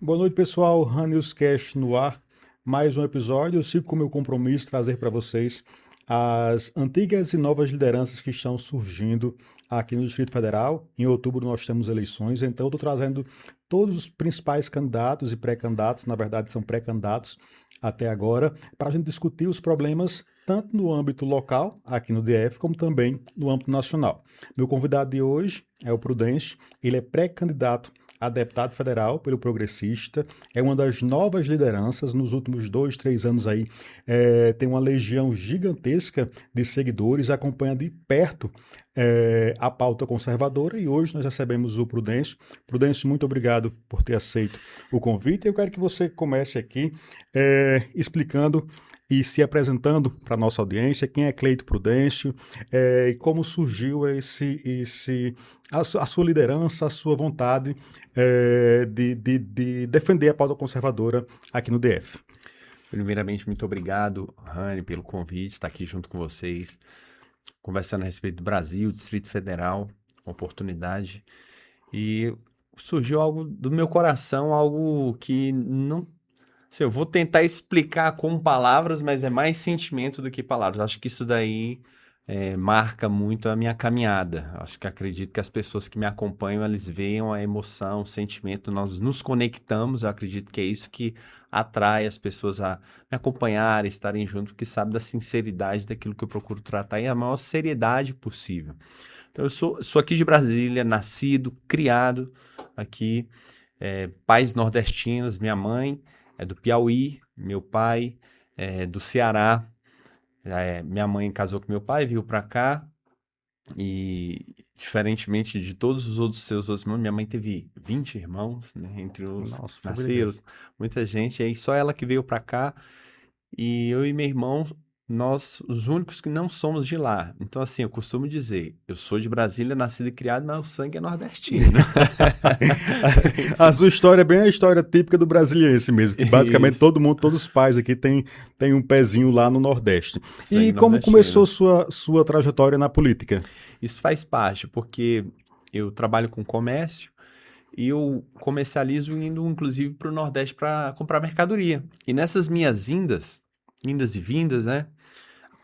Boa noite, pessoal. Ranius Cash no ar. Mais um episódio. Eu sigo com o meu compromisso trazer para vocês as antigas e novas lideranças que estão surgindo aqui no Distrito Federal. Em outubro nós temos eleições, então eu estou trazendo todos os principais candidatos e pré-candidatos, na verdade são pré-candidatos até agora, para a gente discutir os problemas tanto no âmbito local, aqui no DF, como também no âmbito nacional. Meu convidado de hoje é o Prudêncio, ele é pré-candidato a deputado federal pelo Progressista, é uma das novas lideranças nos últimos 2, 3 anos aí, tem uma legião gigantesca de seguidores, acompanha de perto a pauta conservadora e hoje nós recebemos o Prudêncio. Prudêncio, muito obrigado por ter aceito o convite. Eu quero que você comece aqui explicando e se apresentando para a nossa audiência, quem é Cleito Prudêncio, e como surgiu a sua liderança, a sua vontade de defender a pauta conservadora aqui no DF. Primeiramente, muito obrigado, Rani, pelo convite, estar aqui junto com vocês, conversando a respeito do Brasil, Distrito Federal, uma oportunidade. E surgiu algo do meu coração, algo que não... Assim, eu vou tentar explicar com palavras, mas é mais sentimento do que palavras. Acho que isso daí marca muito a minha caminhada. Acredito que as pessoas que me acompanham, eles veem a emoção, o sentimento, nós nos conectamos. Eu acredito que é isso que atrai as pessoas a me acompanharem, estarem juntos, porque sabe da sinceridade daquilo que eu procuro tratar e a maior seriedade possível. Então, eu sou aqui de Brasília, nascido, criado aqui, pais nordestinos, minha mãe é do Piauí, meu pai é do Ceará. Minha mãe casou com meu pai, veio pra cá e, diferentemente de todos os seus outros irmãos, minha mãe teve 20 irmãos, né, entre os Nossa, nasceram, muita gente, e aí só ela que veio pra cá e eu e meu irmão, nós os únicos que não somos de lá. Então, assim, eu costumo dizer, eu sou de Brasília, nascido e criado, mas o sangue é nordestino. A sua história é bem a história típica do brasiliense mesmo, que basicamente Isso. todo mundo, todos os pais aqui tem um pezinho lá no Nordeste. Sangue E como nordestino. começou sua trajetória na política? Isso faz parte, porque eu trabalho com comércio e eu comercializo indo, inclusive, para o Nordeste para comprar mercadoria. E nessas minhas indas e vindas, né?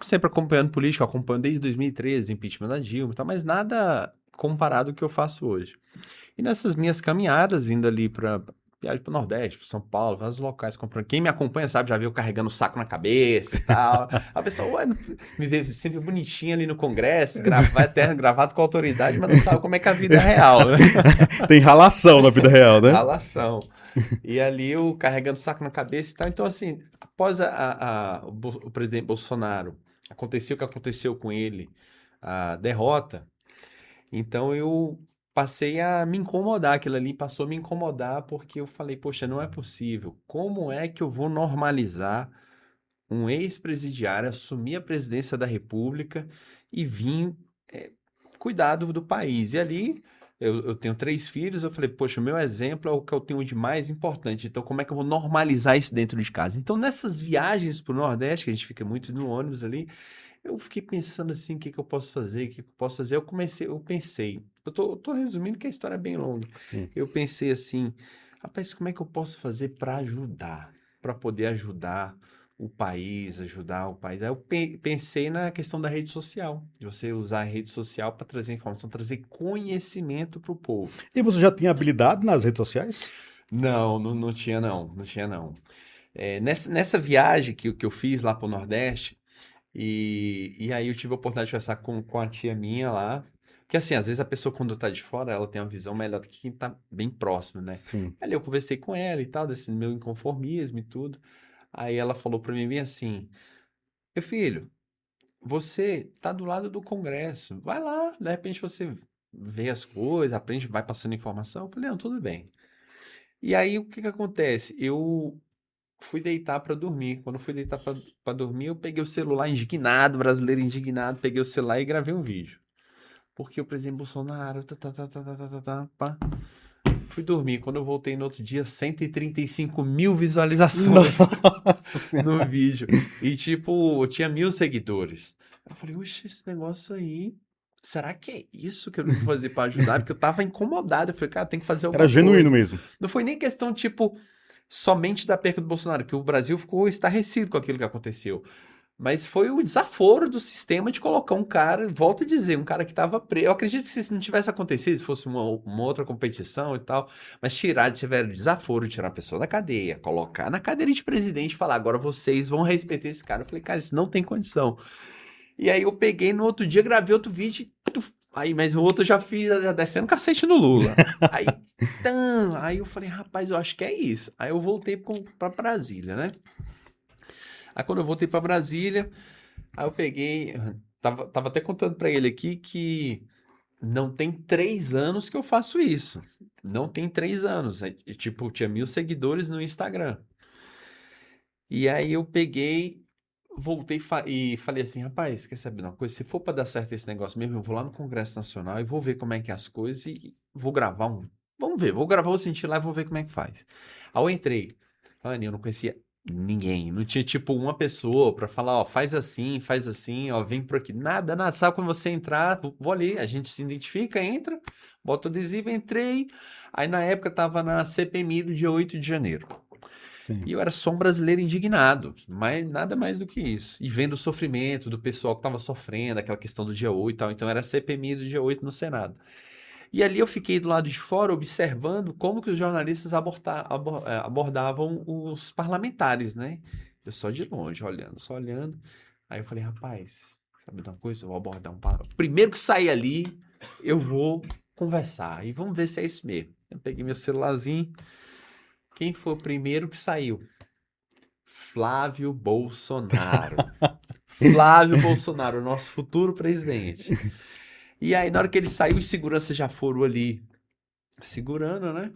Sempre acompanhando política, acompanhando desde 2013, impeachment da Dilma e tal, mas nada comparado ao que eu faço hoje. E nessas minhas caminhadas, indo ali para viagem para o Nordeste, para São Paulo, vários locais comprando. Quem me acompanha sabe, já viu eu carregando o saco na cabeça e tal. A pessoa ué, me vê sempre bonitinha ali no Congresso, gravado com autoridade, mas não sabe como é que é a vida é real, né? Tem ralação na vida real, né? Ralação. E ali eu carregando o saco na cabeça e tal. Então, assim, após o presidente Bolsonaro, aconteceu o que aconteceu com ele, a derrota, então eu passei a me incomodar, aquilo ali passou a me incomodar porque eu falei, poxa, não é possível. Como é que eu vou normalizar um ex-presidiário assumir a presidência da República e vir cuidar do país? E ali eu tenho 3 filhos, eu falei, poxa, o meu exemplo é o que eu tenho de mais importante, então como é que eu vou normalizar isso dentro de casa? Então nessas viagens para o Nordeste, que a gente fica muito no ônibus ali, eu fiquei pensando assim, o que eu posso fazer, o que eu posso fazer? Eu pensei, eu tô resumindo que a história é bem longa. Sim. Eu pensei assim, rapaz, como é que eu posso fazer para ajudar? Para poder ajudar o país, ajudar o país. Aí eu pensei na questão da rede social, de você usar a rede social para trazer informação, trazer conhecimento para o povo. E você já tinha habilidade nas redes sociais? Não tinha não. Nessa viagem que eu fiz lá para o Nordeste, e aí eu tive a oportunidade de conversar com a tia minha lá, porque assim, às vezes a pessoa quando tá de fora, ela tem uma visão melhor do que quem tá bem próximo, né? Sim. Ali eu conversei com ela e tal, desse meu inconformismo e tudo. Aí ela falou para mim bem assim, meu filho, você tá do lado do Congresso, vai lá, de repente você vê as coisas, aprende, vai passando informação. Eu falei, não, tudo bem. E aí o que que acontece? Eu fui deitar para dormir. Quando eu fui deitar para dormir, eu peguei o celular indignado, brasileiro indignado, peguei o celular e gravei um vídeo. Porque o presidente Bolsonaro, pá. Fui dormir. Quando eu voltei no outro dia, 135 mil visualizações Nossa Senhora. no vídeo. E tipo, eu tinha 1.000 seguidores. Eu falei, oxe, esse negócio aí será que é isso que eu devo fazer para ajudar? Porque eu tava incomodado. Eu falei, cara, tem que fazer Era alguma genuíno coisa. mesmo. Não foi nem questão, tipo, somente da perca do Bolsonaro, que o Brasil ficou estarrecido com aquilo que aconteceu. Mas foi o desaforo do sistema de colocar um cara, volto a dizer, um cara que estava preso. Eu acredito que se isso não tivesse acontecido, se fosse uma outra competição e tal, mas tirar de tiver desaforo, tirar a pessoa da cadeia, colocar na cadeira de presidente e falar, agora vocês vão respeitar esse cara. Eu falei, cara, isso não tem condição. E aí eu peguei no outro dia, gravei outro vídeo, aí, mas o outro eu já fiz, já descendo cacete no Lula. Aí, aí eu falei, rapaz, eu acho que é isso. Aí eu voltei pra Brasília, né? Aí quando eu voltei pra Brasília, aí eu peguei, tava até contando pra ele aqui que não tem 3 anos que eu faço isso. Não tem 3 anos. Tipo, tinha 1.000 seguidores no Instagram. E aí eu peguei, voltei e falei assim, rapaz, quer saber de uma coisa? Se for pra dar certo esse negócio mesmo, eu vou lá no Congresso Nacional e vou ver como é que é as coisas e vou gravar um. Vamos ver, vou gravar, vou sentir lá e vou ver como é que faz. Aí eu entrei. Anny, eu não conhecia ninguém. Não tinha, tipo, uma pessoa pra falar, ó, faz assim, ó, vem por aqui. Nada, nada. Sabe quando você entrar, vou ali, a gente se identifica, entra, bota o adesivo, entrei. Aí na época tava na CPMI do dia 8 de janeiro. Sim. E eu era só um brasileiro indignado, mas nada mais do que isso. E vendo o sofrimento do pessoal que tava sofrendo, aquela questão do dia 8 e tal. Então era a CPMI do dia 8 no Senado. E ali eu fiquei do lado de fora observando como que os jornalistas abordavam os parlamentares, né? Eu só de longe, olhando, só olhando. Aí eu falei, rapaz, sabe de uma coisa? Eu vou abordar um parlamentar. Primeiro que sair ali, eu vou conversar. E vamos ver se é isso mesmo. Eu peguei meu celularzinho. Quem foi o primeiro que saiu? Flávio Bolsonaro. Flávio Bolsonaro, nosso futuro presidente. E aí, na hora que ele saiu, os seguranças já foram ali segurando, né?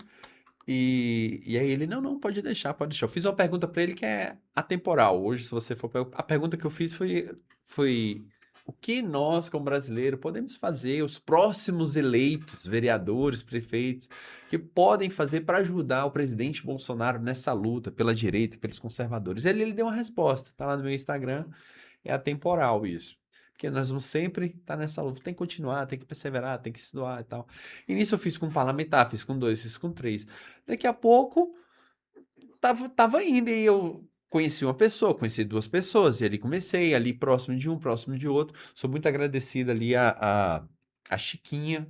E aí ele, não, pode deixar, pode deixar. Eu fiz uma pergunta pra ele que é atemporal. Hoje, se você for... A pergunta que eu fiz foi o que nós, como brasileiros, podemos fazer, os próximos eleitos, vereadores, prefeitos, que podem fazer para ajudar o presidente Bolsonaro nessa luta pela direita e pelos conservadores. Ele deu uma resposta, tá lá no meu Instagram, é atemporal isso. Porque nós vamos sempre estar nessa luta. Tem que continuar, tem que perseverar, tem que se doar e tal. E nisso eu fiz com um parlamentar, fiz com 2, fiz com 3. Daqui a pouco, tava indo e eu conheci uma pessoa, conheci 2 pessoas. E ali comecei, ali próximo de um, próximo de outro. Sou muito agradecido ali a Chiquinha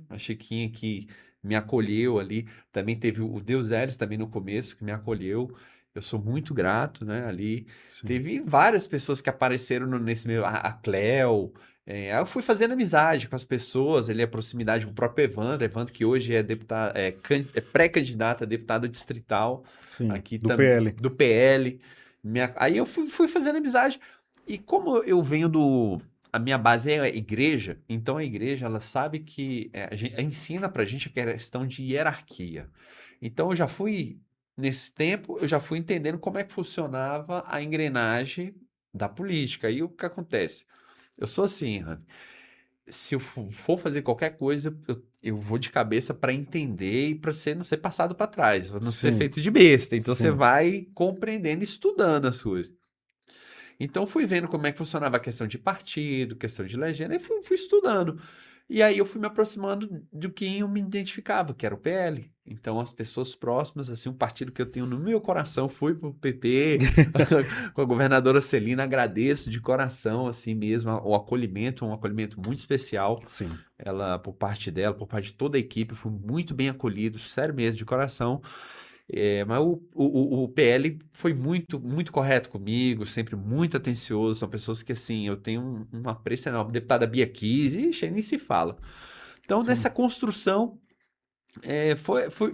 que me acolheu ali. Também teve o Deus Eres também no começo, que me acolheu. Eu sou muito grato, né, ali. Sim. Teve várias pessoas que apareceram nesse meu, a Cleo. Aí eu fui fazendo amizade com as pessoas, ali a proximidade com o próprio Evandro que hoje é deputado, é pré-candidato a deputado distrital Sim. aqui Do PL. do PL. Aí eu fui fazendo amizade. E como eu venho do. A minha base é a igreja, então a igreja ela sabe que ensina pra gente a questão de hierarquia. Então eu já fui. Nesse tempo, eu já fui entendendo como é que funcionava a engrenagem da política. E o que acontece? Eu sou assim, Rani. Se eu for fazer qualquer coisa, eu vou de cabeça para entender e para não ser passado para trás, pra não ser Sim. feito de besta. Então você Sim. vai compreendendo, estudando as coisas. Então fui vendo como é que funcionava a questão de partido, questão de legenda, e fui estudando. E aí eu fui me aproximando do que eu me identificava, que era o PL. Então as pessoas próximas, assim, um partido que eu tenho no meu coração, fui pro PP, com a governadora Celina, agradeço de coração, assim mesmo, o acolhimento, um acolhimento muito especial. Sim. Ela, por parte dela, por parte de toda a equipe, fui muito bem acolhido, sério mesmo, de coração. Mas o PL foi muito correto comigo, sempre muito atencioso. São pessoas que, assim, eu tenho um apreço enorme. A deputada Bia Kiss, ixi, nem se fala. Então, Sim. nessa construção,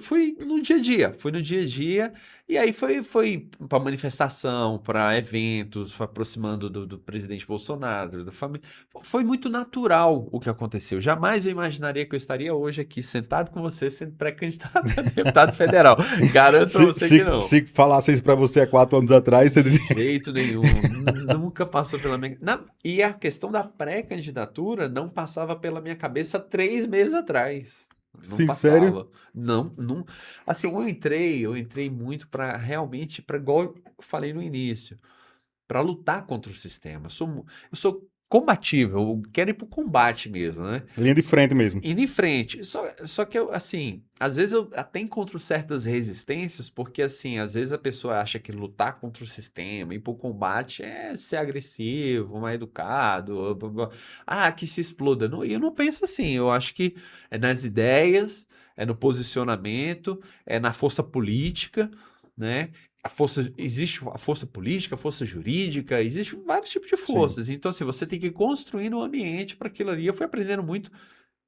foi no dia a dia, foi no dia a dia, e aí foi para manifestação, para eventos, foi aproximando do presidente Bolsonaro, da família. Foi muito natural o que aconteceu. Jamais eu imaginaria que eu estaria hoje aqui sentado com você sendo pré-candidato a deputado federal. Garanto pra você que não. Se falasse isso pra você há 4 anos atrás, você De jeito nenhum. Nunca passou pela minha. E a questão da pré-candidatura não passava pela minha cabeça 3 meses atrás. Não Sim, sério? passava. Não. Assim, eu entrei muito para realmente, para igual eu falei no início, para lutar contra o sistema. Eu sou combativo, eu quero ir pro combate mesmo, né? Linha de frente mesmo. Indo em frente. Só que eu, assim, às vezes eu até encontro certas resistências, porque, assim, às vezes a pessoa acha que lutar contra o sistema, ir pro combate é ser agressivo, mal educado, blá, blá, blá. Que se exploda. Não, e eu não penso assim, eu acho que é nas ideias, é no posicionamento, é na força política, né? Existe a força política, a força jurídica, existem vários tipos de Sim. forças. Então, assim, você tem que ir construindo um ambiente para aquilo ali. Eu fui aprendendo muito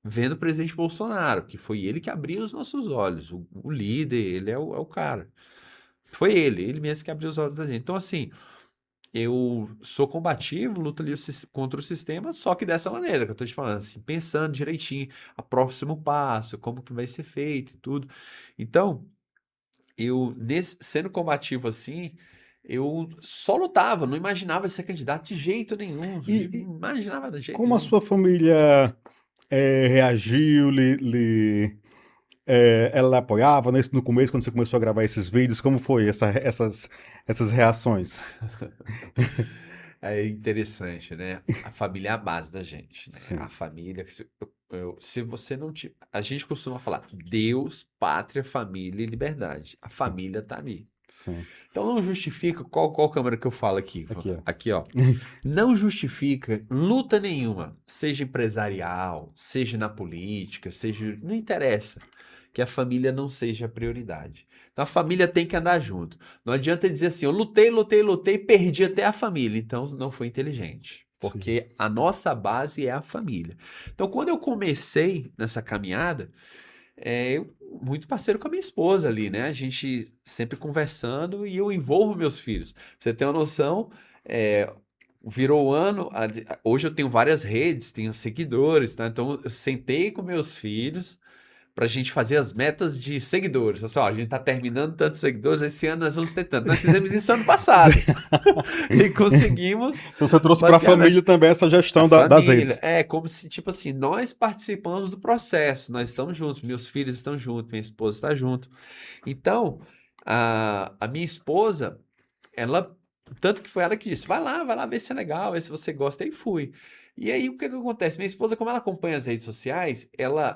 vendo o presidente Bolsonaro, que foi ele que abriu os nossos olhos. O líder, ele é o cara. Foi ele mesmo que abriu os olhos da gente. Então, assim, eu sou combativo, luto ali contra o sistema, só que dessa maneira que eu tô te falando, assim, pensando direitinho, a próximo passo, como que vai ser feito e tudo. Então, sendo combativo assim, eu só lutava, não imaginava ser candidato de jeito nenhum. E Não imaginava de jeito como a nenhum. sua família reagiu, ela apoiava no começo, quando você começou a gravar esses vídeos? Como foi essas reações? É interessante, né? A família é a base da gente, né? A Sim, família, se você não tiver. A gente costuma falar Deus, pátria, família e liberdade. A sim, família tá ali. sim. Então não justifica. Qual câmera que eu falo aqui? Aqui, ó. Aqui, ó. Não justifica luta nenhuma, seja empresarial, seja na política, seja. Não interessa que a família não seja a prioridade. Então a família tem que andar junto. Não adianta dizer assim, eu lutei, lutei, lutei, perdi até a família. Então não foi inteligente. Sim, Porque a nossa base é a família. Então, quando eu comecei nessa caminhada, eu muito parceiro com a minha esposa ali, né? A gente sempre conversando e eu envolvo meus filhos. Pra você ter uma noção, é, virou o ano, hoje eu tenho várias redes, tenho seguidores, tá? Então eu sentei com meus filhos pra gente fazer as metas de seguidores. Assim, ó, a gente tá terminando tantos seguidores, esse ano nós vamos ter tanto. Nós fizemos isso ano passado e conseguimos então você trouxe para a bater a meta. família também essa A gestão das família, redes. é como se, tipo assim, nós participamos do processo, nós estamos juntos, meus filhos estão juntos, minha esposa está junto. Então, a minha esposa, ela, tanto que foi ela que disse, vai lá ver se é legal, ver se você gosta, e fui. E aí, o que que acontece? Minha esposa, como ela acompanha as redes sociais,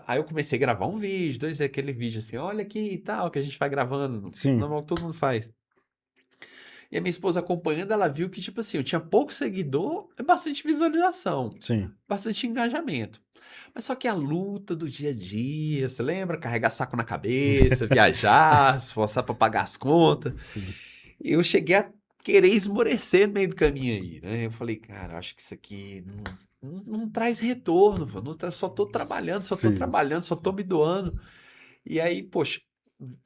aí eu comecei a gravar um vídeo, aquele vídeo assim, olha aqui e tal, que a gente vai gravando, Sim, normal que todo mundo faz. E a minha esposa acompanhando, ela viu que, tipo assim, eu tinha pouco seguidor e bastante visualização, sim, bastante engajamento. Mas só que a luta do dia a dia, você lembra? Carregar saco na cabeça, viajar, se esforçar para pagar as contas. sim. Eu cheguei a querer esmorecer no meio do caminho aí, né? Eu falei, cara, acho que isso aqui não traz retorno, pô, só tô Sim. trabalhando, só tô me doando. E aí, poxa,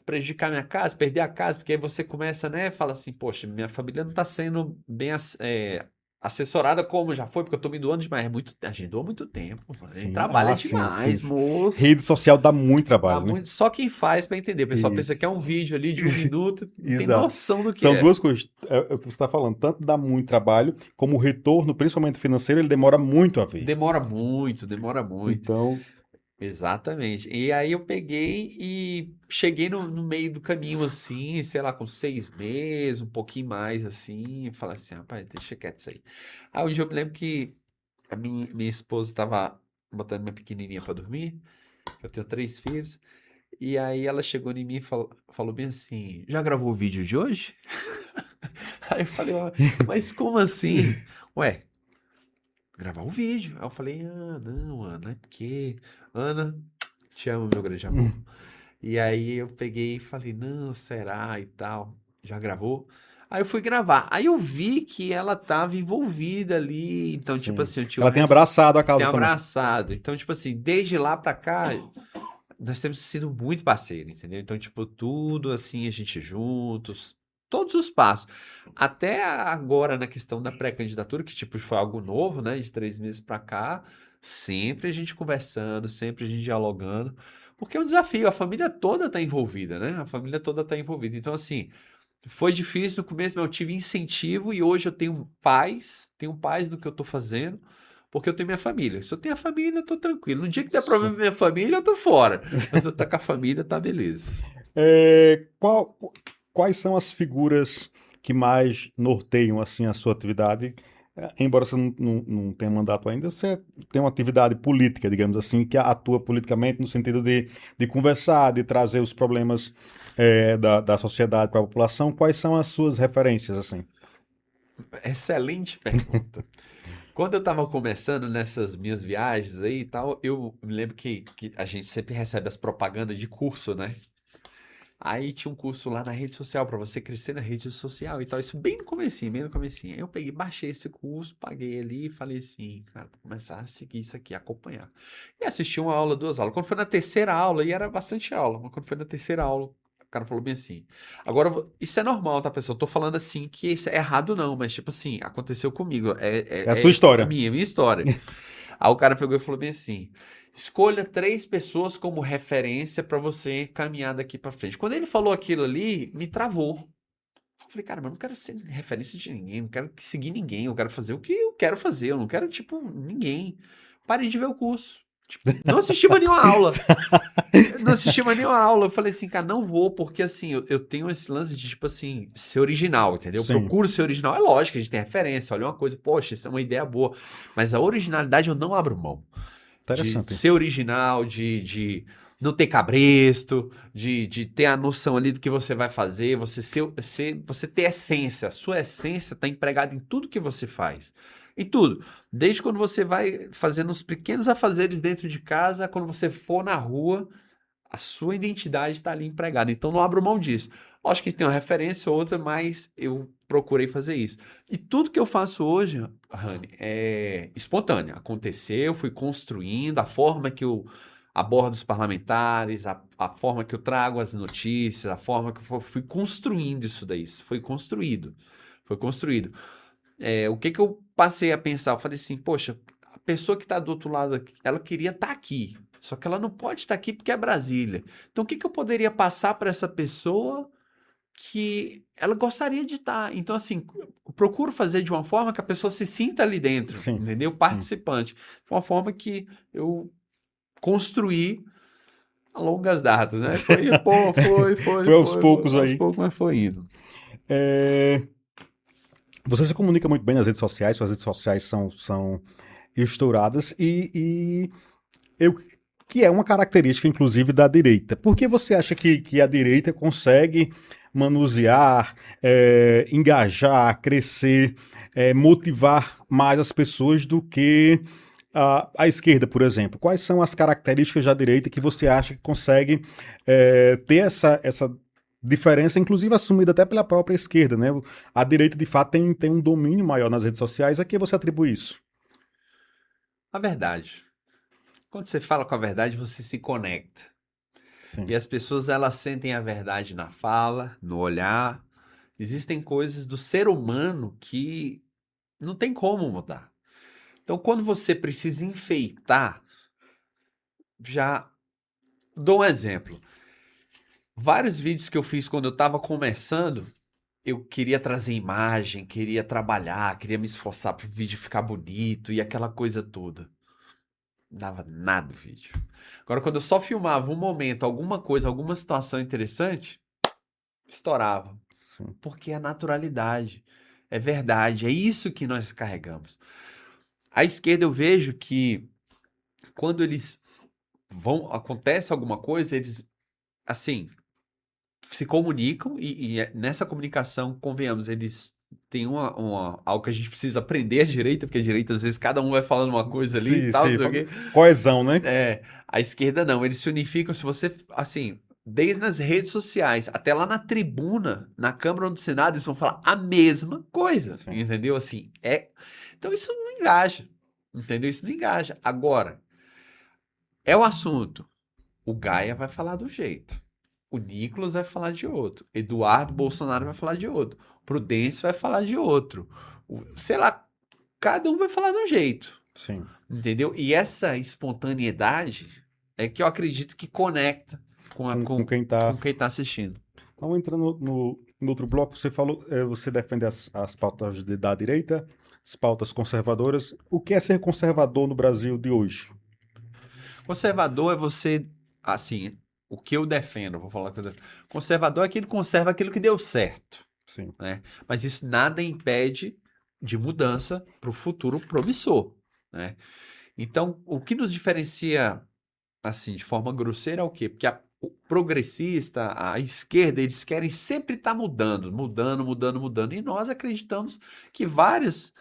prejudicar minha casa, perder a casa, porque aí você começa, né, fala assim, poxa, minha família não tá sendo bem assessorada como já foi, porque eu tô me doando demais. A gente doa muito tempo, mano. A gente Sim, trabalha sim, sim. demais, moço. Rede social dá muito Dá trabalho, né? muito. Só quem faz pra entender. O pessoal E, pensa que é um vídeo ali de 1 minuto, não tem exato. noção do que São é. duas coisas, é o que você está falando, tanto dá muito trabalho, como o retorno, principalmente financeiro, ele demora muito a vir. Demora muito, demora muito. Então, Exatamente. E aí eu peguei e cheguei no meio do caminho, assim, sei lá, com 6 meses, um pouquinho mais, assim, e falei assim, rapaz, deixa quieto isso aí. Aí um dia eu me lembro que a minha esposa tava botando minha pequenininha pra dormir, eu tenho 3 filhos, e aí ela chegou em mim e falou bem assim, já gravou o vídeo de hoje? Aí eu falei, mas como assim? Ué, gravar o vídeo. Aí eu falei, não, Ana, é porque... Ana, te amo, meu grande amor. E aí eu peguei e falei, não, será e tal. Já gravou? Aí eu fui gravar. Aí eu vi que ela tava envolvida ali. Então, tipo sim. assim, eu tinha Ela tem abraçado a tem causa também. abraçado. Então, tipo assim, desde lá pra cá, nós temos sido muito parceiros, entendeu? Então, tipo, tudo assim, a gente juntos, todos os passos. Até agora, na questão da pré-candidatura, que, tipo, foi algo novo, né? De 3 meses pra cá, sempre a gente conversando, sempre a gente dialogando. Porque é um desafio, a família toda tá envolvida, né? A família toda tá envolvida. Então, assim, foi difícil no começo, mas eu tive incentivo e hoje eu tenho paz no que eu tô fazendo, porque eu tenho minha família. Se eu tenho a família, eu tô tranquilo. No dia que der problema Sim. com minha família, eu tô fora. Mas eu tô com a família, tá beleza. É, quais são as figuras que mais norteiam assim a sua atividade embora você não tenha mandato ainda, você tem uma atividade política, digamos assim, que atua politicamente no sentido de conversar, de trazer os problemas da sociedade para a população. Quais são as suas referências, assim? Excelente pergunta. Quando eu tava começando nessas minhas viagens aí e tal, eu me lembro que a gente sempre recebe as propagandas de curso, né? Aí tinha um curso lá na rede social para você crescer na rede social e tal. Isso bem no comecinho, bem no comecinho. Aí eu peguei, baixei esse curso, paguei ali e falei assim, cara, vou começar a seguir isso aqui, acompanhar. E assisti uma aula, duas aulas. Quando foi na terceira aula, e era bastante aula, mas quando foi na terceira aula, o cara falou bem assim. Agora, isso é normal, tá, pessoal? Eu tô falando assim que isso é errado não, mas tipo assim, aconteceu comigo. É a sua história. Minha história. Aí o cara pegou e falou bem assim: escolha 3 pessoas como referência para você caminhar daqui para frente. Quando ele falou aquilo ali, me travou. Eu falei, cara, mas eu não quero ser referência de ninguém, não quero seguir ninguém, eu quero fazer o que eu quero fazer, eu não quero, tipo, ninguém. Parei de ver o curso. Tipo, não assisti mais nenhuma aula. Não assisti mais nenhuma aula. Eu falei assim, cara, não vou, porque assim, eu tenho esse lance de, tipo assim, ser original, entendeu? Eu Sim. procuro ser original. É lógico, a gente tem referência, olha uma coisa, poxa, isso é uma ideia boa. Mas a originalidade eu não abro mão. De Interessante. ser original, de não ter cabresto, de ter a noção ali do que você vai fazer, você ter essência. A sua essência está empregada em tudo que você faz. Em tudo. Desde quando você vai fazendo os pequenos afazeres dentro de casa, quando você for na rua, a sua identidade está ali empregada. Então não abro mão disso. Lógico que tem uma referência ou outra, mas eu procurei fazer isso. E tudo que eu faço hoje, Rani, é espontâneo. Aconteceu, eu fui construindo, a forma que eu abordo os parlamentares, a forma que eu trago as notícias, a forma que eu fui construindo isso daí. Isso foi construído. Foi construído. O que eu passei a pensar? Eu falei assim, poxa, a pessoa que está do outro lado aqui, ela queria estar aqui, só que ela não pode estar aqui porque é Brasília. Então, o que eu poderia passar para essa pessoa que ela gostaria de estar? Então, assim, eu procuro fazer de uma forma que a pessoa se sinta ali dentro, Sim, entendeu? sim. Participante. Foi uma forma que eu construí a longas datas, né? Foi aos poucos Aos aí. poucos, mas foi indo. É, Você se comunica muito bem nas redes sociais, suas redes sociais são estouradas e eu, que é uma característica, inclusive, da direita. Por que você acha que a direita consegue manusear, engajar, crescer, motivar mais as pessoas do que a esquerda, por exemplo? Quais são as características da direita que você acha que consegue ter essa diferença, inclusive assumida até pela própria esquerda, né? A direita, de fato, tem um domínio maior nas redes sociais. A que você atribui isso? A verdade. Quando você fala com a verdade, você se conecta. Sim. E as pessoas, elas sentem a verdade na fala, no olhar. Existem coisas do ser humano que não tem como mudar. Então, quando você precisa enfeitar, já dou um exemplo. Vários vídeos que eu fiz quando eu estava começando, eu queria trazer imagem, queria trabalhar, queria me esforçar para o vídeo ficar bonito e aquela coisa toda. Não dava nada o vídeo. Agora, quando eu só filmava um momento, alguma coisa, alguma situação interessante, estourava. Sim. Porque é a naturalidade. É verdade. É isso que nós carregamos. A esquerda eu vejo que quando eles acontece alguma coisa, eles, assim, se comunicam e nessa comunicação, convenhamos, eles têm algo que a gente precisa aprender à direita, porque a direita, às vezes, cada um vai falando uma coisa ali e Sim, tal, sim. não sei o quê. Coesão, né? A esquerda não, eles se unificam, se você, assim, desde nas redes sociais, até lá na tribuna, na Câmara ou no Senado, eles vão falar a mesma coisa, Sim. entendeu? Assim, então isso não engaja, entendeu? Isso não engaja. Agora, é o assunto, o Gaia vai falar do jeito, o Nicolas vai falar de outro, Eduardo Bolsonaro vai falar de outro, Prudêncio vai falar de outro, sei lá, cada um vai falar de um jeito. Sim. Entendeu? E essa espontaneidade é que eu acredito que conecta Com quem com está. quem tá assistindo. Vamos entrar no outro bloco. Você falou, você defende as pautas da direita, as pautas conservadoras. O que é ser conservador no Brasil de hoje? Conservador é você, assim, o que eu defendo, vou falar que eu defendo. Conservador é aquele que conserva aquilo que deu certo, Sim. né? Mas isso nada impede de mudança para o futuro promissor, né? Então, o que nos diferencia, assim, de forma grosseira é o quê? Porque o progressista, a esquerda, eles querem sempre estar mudando, mudando, mudando, mudando. E nós acreditamos que várias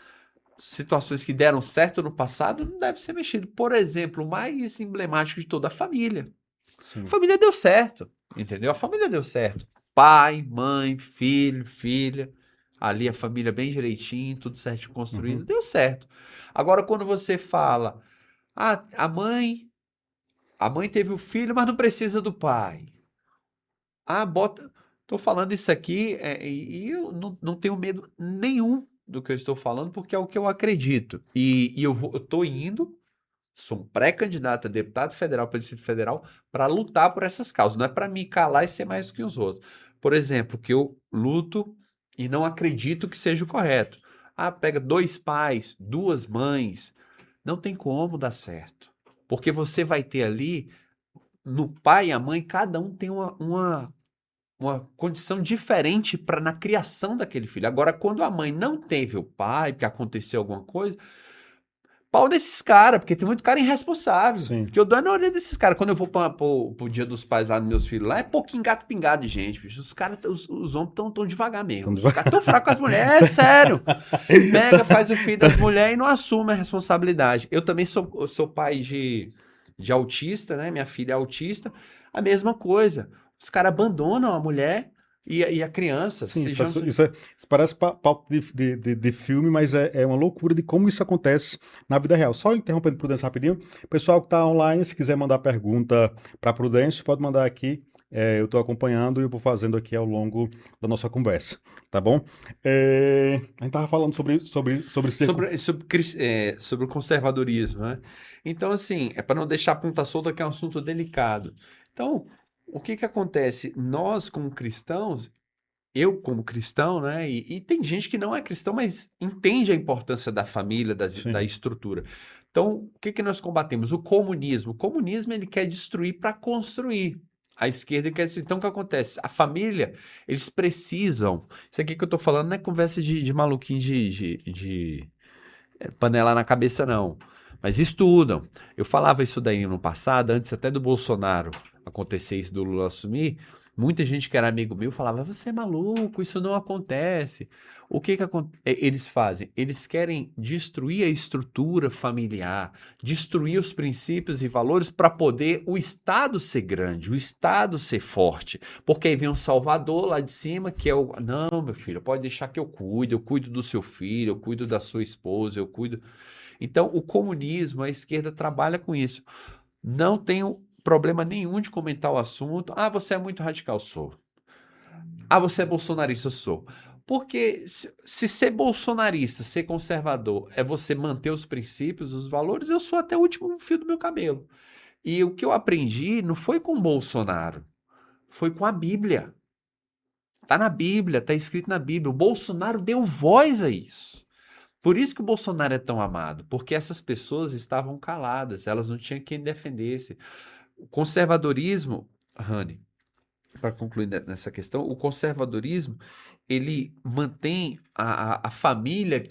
situações que deram certo no passado não devem ser mexidas. Por exemplo, o mais emblemático de toda a família. A Sim. família deu certo, entendeu? A família deu certo. Pai, mãe, filho, filha. Ali a família bem direitinho, tudo certinho construído, Uhum. deu certo. Agora, quando você fala, a mãe teve o filho, mas não precisa do pai. Bota. Tô falando isso aqui e eu não tenho medo nenhum do que eu estou falando, porque é o que eu acredito. E eu tô indo, sou um pré-candidato a deputado federal para o Distrito Federal para lutar por essas causas. Não é para me calar e ser mais do que os outros. Por exemplo, que eu luto e não acredito que seja o correto. Pega 2 pais, 2 mães. Não tem como dar certo. Porque você vai ter ali, no pai e a mãe, cada um tem uma condição diferente na criação daquele filho. Agora, quando a mãe não teve o pai, porque aconteceu alguma coisa, pau nesses caras, porque tem muito cara irresponsável. Sim. Que eu dou na orelha desses caras. Quando eu vou pro Dia dos Pais lá dos meus filhos, lá é pouquinho gato pingado de gente, bicho. Os caras, os homens tão devagar mesmo. Os caras tão fracos com as mulheres, é sério. Pega, faz o filho das mulheres e não assume a responsabilidade. Eu também sou pai de autista, né? Minha filha é autista. A mesma coisa. Os caras abandonam a mulher e a criança. Sim, Sejamos- isso parece papo de filme, mas é uma loucura de como isso acontece na vida real. Só interrompendo Prudência rapidinho, pessoal que está online, se quiser mandar pergunta para Prudência, pode mandar aqui. Eu estou acompanhando e eu vou fazendo aqui ao longo da nossa conversa, tá bom? A gente estava falando sobre sobre o conservadorismo, né? Então, assim, é para não deixar a ponta solta, que é um assunto delicado. Então, o que acontece? Nós, como cristãos, eu como cristão, né? E tem gente que não é cristão, mas entende a importância da família, da Sim. estrutura. Então, o que nós combatemos? O comunismo. O comunismo, ele quer destruir para construir. A esquerda quer destruir. Então, o que acontece? A família, eles precisam. Isso aqui que eu tô falando não é conversa de maluquinho de panela na cabeça, não. Mas estudam. Eu falava isso daí no passado, antes até do Bolsonaro acontecer isso, do Lula assumir. Muita gente que era amigo meu falava: você é maluco, isso não acontece. O que eles fazem? Eles querem destruir a estrutura familiar, destruir os princípios e valores para poder o Estado ser grande, o Estado ser forte. Porque aí vem um salvador lá de cima que é o... Não, meu filho, pode deixar que eu cuido do seu filho, eu cuido da sua esposa, eu cuido... Então, o comunismo, a esquerda trabalha com isso. Não tenho problema nenhum de comentar o assunto. Você é muito radical, sou. Você é bolsonarista, sou. Porque se ser bolsonarista, ser conservador, é você manter os princípios, os valores, eu sou até o último fio do meu cabelo. E o que eu aprendi não foi com Bolsonaro, foi com a Bíblia. Tá na Bíblia, tá escrito na Bíblia. O Bolsonaro deu voz a isso. Por isso que o Bolsonaro é tão amado, porque essas pessoas estavam caladas, elas não tinham quem defendesse. O conservadorismo, Rani, para concluir nessa questão, o conservadorismo, ele mantém a família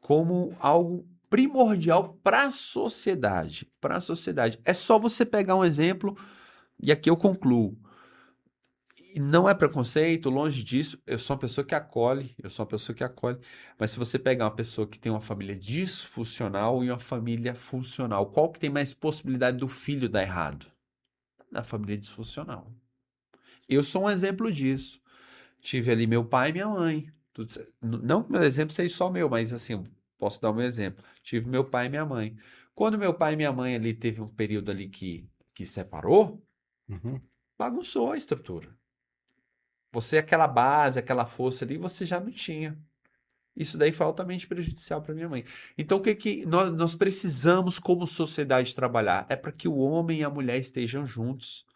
como algo primordial para a sociedade. Para a sociedade. É só você pegar um exemplo, e aqui eu concluo. E não é preconceito, longe disso, eu sou uma pessoa que acolhe, mas se você pegar uma pessoa que tem uma família disfuncional e uma família funcional, qual que tem mais possibilidade do filho dar errado? Na família disfuncional. Eu sou um exemplo disso. Tive ali meu pai e minha mãe. Não que meu exemplo seja só meu, mas assim, posso dar um exemplo. Tive meu pai e minha mãe. Quando meu pai e minha mãe ali teve um período ali que separou, Uhum. bagunçou a estrutura. Você, aquela base, aquela força ali, você já não tinha. Isso daí foi altamente prejudicial para minha mãe. Então, o que nós precisamos, como sociedade, trabalhar? É para que o homem e a mulher estejam juntos,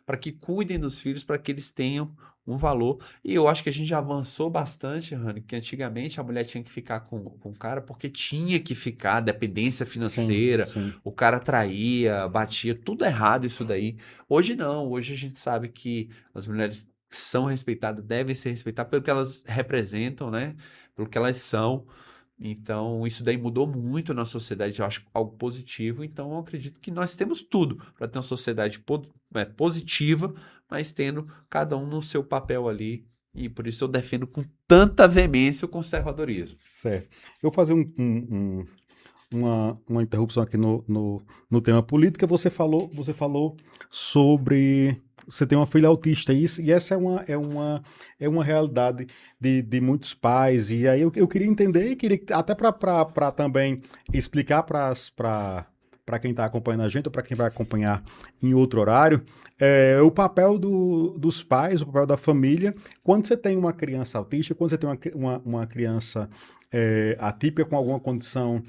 para que cuidem dos filhos, para que eles tenham um valor. E eu acho que a gente já avançou bastante, Rani, porque antigamente a mulher tinha que ficar com o cara porque tinha que ficar, dependência financeira, Sim. o cara traía, batia, tudo errado isso daí. Hoje não, hoje a gente sabe que as mulheres são respeitadas, devem ser respeitadas pelo que elas representam, né? Pelo que elas são. Então, isso daí mudou muito na sociedade, eu acho algo positivo. Então, eu acredito que nós temos tudo para ter uma sociedade positiva, mas tendo cada um no seu papel ali. E por isso eu defendo com tanta veemência o conservadorismo. Certo. Eu vou fazer uma interrupção aqui no tema política. Você falou sobre. Você tem uma filha autista, e essa é uma realidade de muitos pais. E aí eu queria entender, e queria até para também explicar para quem está acompanhando a gente, ou para quem vai acompanhar em outro horário, o papel dos pais, o papel da família, quando você tem uma criança autista, quando você tem uma criança atípica com alguma condição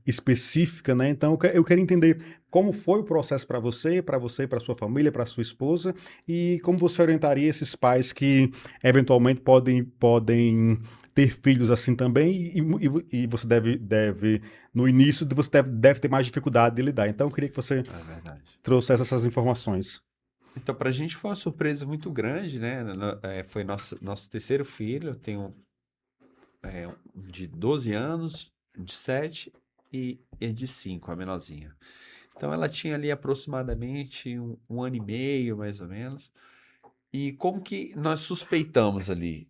específica, né? Então eu quero entender como foi o processo para você, para sua família, para sua esposa, e como você orientaria esses pais que eventualmente podem ter filhos assim também, e você deve no início você deve ter mais dificuldade de lidar. Então eu queria que você É verdade. trouxesse essas informações. Então, para a gente foi uma surpresa muito grande, né? Foi nosso terceiro filho. Eu tenho um de 12 anos, um de 7 e de 5, a menorzinha. Então, ela tinha ali aproximadamente um ano e meio, mais ou menos. E como que nós suspeitamos ali?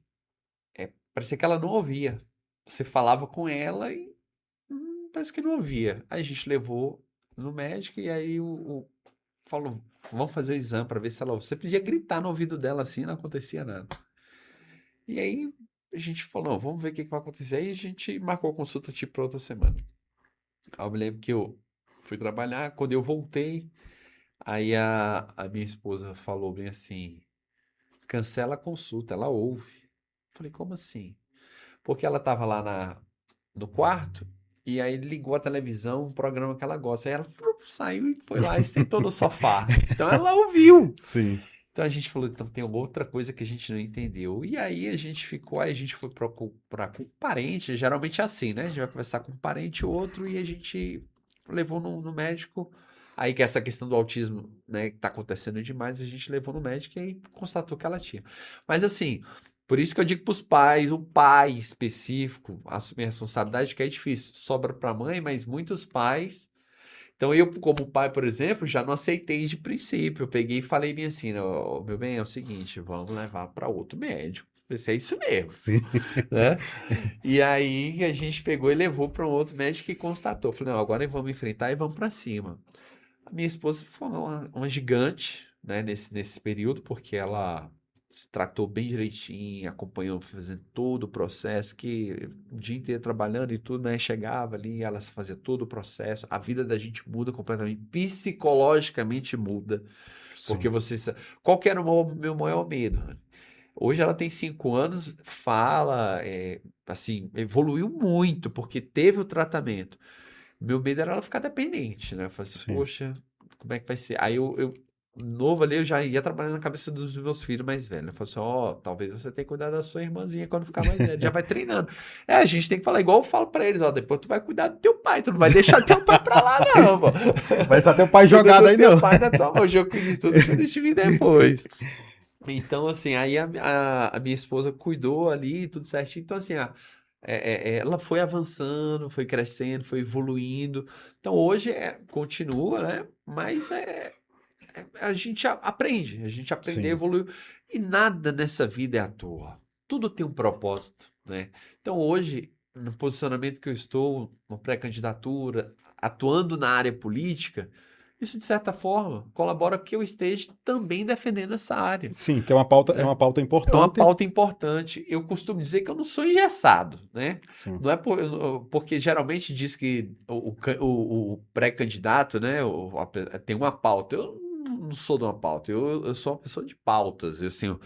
Parecia que ela não ouvia. Você falava com ela e parece que não ouvia. Aí a gente levou no médico e aí falou, vamos fazer o exame para ver se ela ouve. Você podia gritar no ouvido dela assim, não acontecia nada. E aí a gente falou, não, vamos ver o que vai acontecer. Aí a gente marcou a consulta tipo para outra semana. Aí eu me lembro que eu fui trabalhar, quando eu voltei, aí a minha esposa falou bem assim, cancela a consulta, ela ouve. Falei, como assim? Porque ela estava lá no quarto e aí ligou a televisão, um programa que ela gosta. Aí ela saiu e foi lá e sentou no sofá. Então ela ouviu. Sim, Então a gente falou, então tem outra coisa que a gente não entendeu. E aí a gente ficou, aí a gente foi procurar com um parente, geralmente é assim, né? A gente vai conversar com um parente ou outro e a gente levou no médico. Aí que essa questão do autismo, né, que tá acontecendo demais, a gente levou no médico e aí constatou que ela tinha. Mas assim, por isso que eu digo pros pais, o pai específico assumir a responsabilidade, que é difícil. Sobra pra mãe, mas muitos pais então, eu, como pai, por exemplo, já não aceitei de princípio. Eu peguei e falei bem assim: "Ó, meu bem, é o seguinte, vamos levar para outro médico. Isso é isso mesmo, sim. né? E aí a gente pegou e levou para um outro médico que constatou. Falei, não, agora vamos enfrentar e vamos para cima. A minha esposa foi uma gigante, né, nesse período, porque ela se tratou bem direitinho, acompanhou, fazendo todo o processo, que o dia inteiro trabalhando e tudo, né? Chegava ali, ela fazia todo o processo, a vida da gente muda completamente, psicologicamente muda, porque Sim. qual que era o meu maior medo? Rani? Hoje ela tem 5 anos, fala, assim, evoluiu muito, porque teve o tratamento. Meu medo era ela ficar dependente, né? Eu falei assim, Sim. poxa, como é que vai ser? Aí novo ali, eu já ia trabalhando na cabeça dos meus filhos mais velhos. Eu falei assim, ó, talvez você tenha que cuidar da sua irmãzinha quando ficar mais velha, já vai treinando. A gente tem que falar igual eu falo pra eles, ó, depois tu vai cuidar do teu pai, tu não vai deixar teu pai pra lá não, pô. Vai só ter o pai jogado aí, Teu não. pai na tua mão, o jogo que diz tudo, você deixa eu vir depois. Então, assim, aí a minha esposa cuidou ali, tudo certinho. Então, assim, ela foi avançando, foi crescendo, foi evoluindo. Então, hoje continua, né? Mas a gente a gente aprende a Sim, evoluir. E nada nessa vida é à toa. Tudo tem um propósito, né? Então, hoje, no posicionamento que eu estou, uma pré-candidatura, atuando na área política, isso, de certa forma, colabora que eu esteja também defendendo essa área, sim, que é uma né? pauta É uma importante. pauta importante. Eu costumo dizer que eu não sou engessado, né? Sim, Não é porque geralmente diz que o pré-candidato, né, tem uma pauta. Eu não sou de uma pauta, eu sou uma pessoa de pautas. Eu, assim,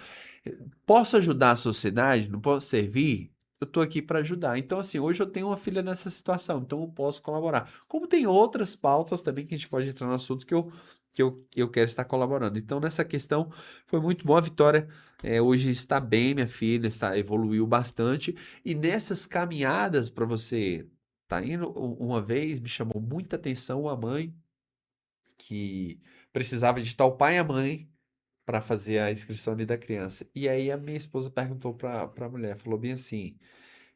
posso ajudar a sociedade? Não posso servir? Eu estou aqui para ajudar. Então, assim, hoje eu tenho uma filha nessa situação, então eu posso colaborar. Como tem outras pautas também que a gente pode entrar no assunto que eu quero estar colaborando. Então, nessa questão, foi muito boa a Vitória. Hoje está bem, minha filha, evoluiu bastante. E nessas caminhadas para você tá indo, uma vez me chamou muita atenção a mãe que precisava de estar o pai e a mãe para fazer a inscrição ali da criança. E aí a minha esposa perguntou para a mulher, falou bem assim,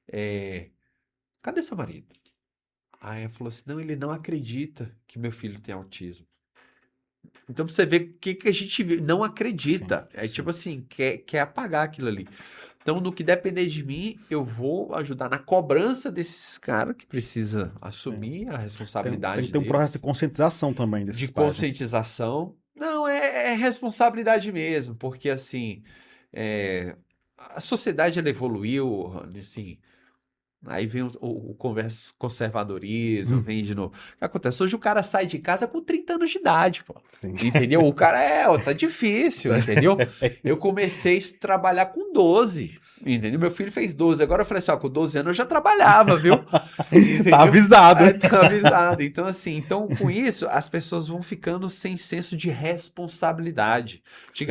é, cadê seu marido? Aí ela falou assim, não, ele não acredita que meu filho tem autismo. Então, pra você ver o que a gente não acredita. Sim, É sim. tipo assim, quer apagar aquilo ali. Então, no que depender de mim, eu vou ajudar na cobrança desses caras que precisa É. assumir a Tem que responsabilidade ter um processo de deles, conscientização também de desses pais, né? conscientização. Não, é responsabilidade mesmo, porque assim, é, a sociedade ela evoluiu, assim, aí vem conservadorismo, Hum, vem de novo. O que acontece? Hoje o cara sai de casa com 30 anos de idade, pô. sim. Entendeu? O cara ó, tá difícil, entendeu? Eu comecei a trabalhar com 12, entendeu? Meu filho fez 12. Agora eu falei assim, ó, com 12 anos eu já trabalhava, viu? Tá Entendeu? avisado. Aí tá avisado. Então, assim, então com isso, as pessoas vão ficando sem senso de responsabilidade. Sim,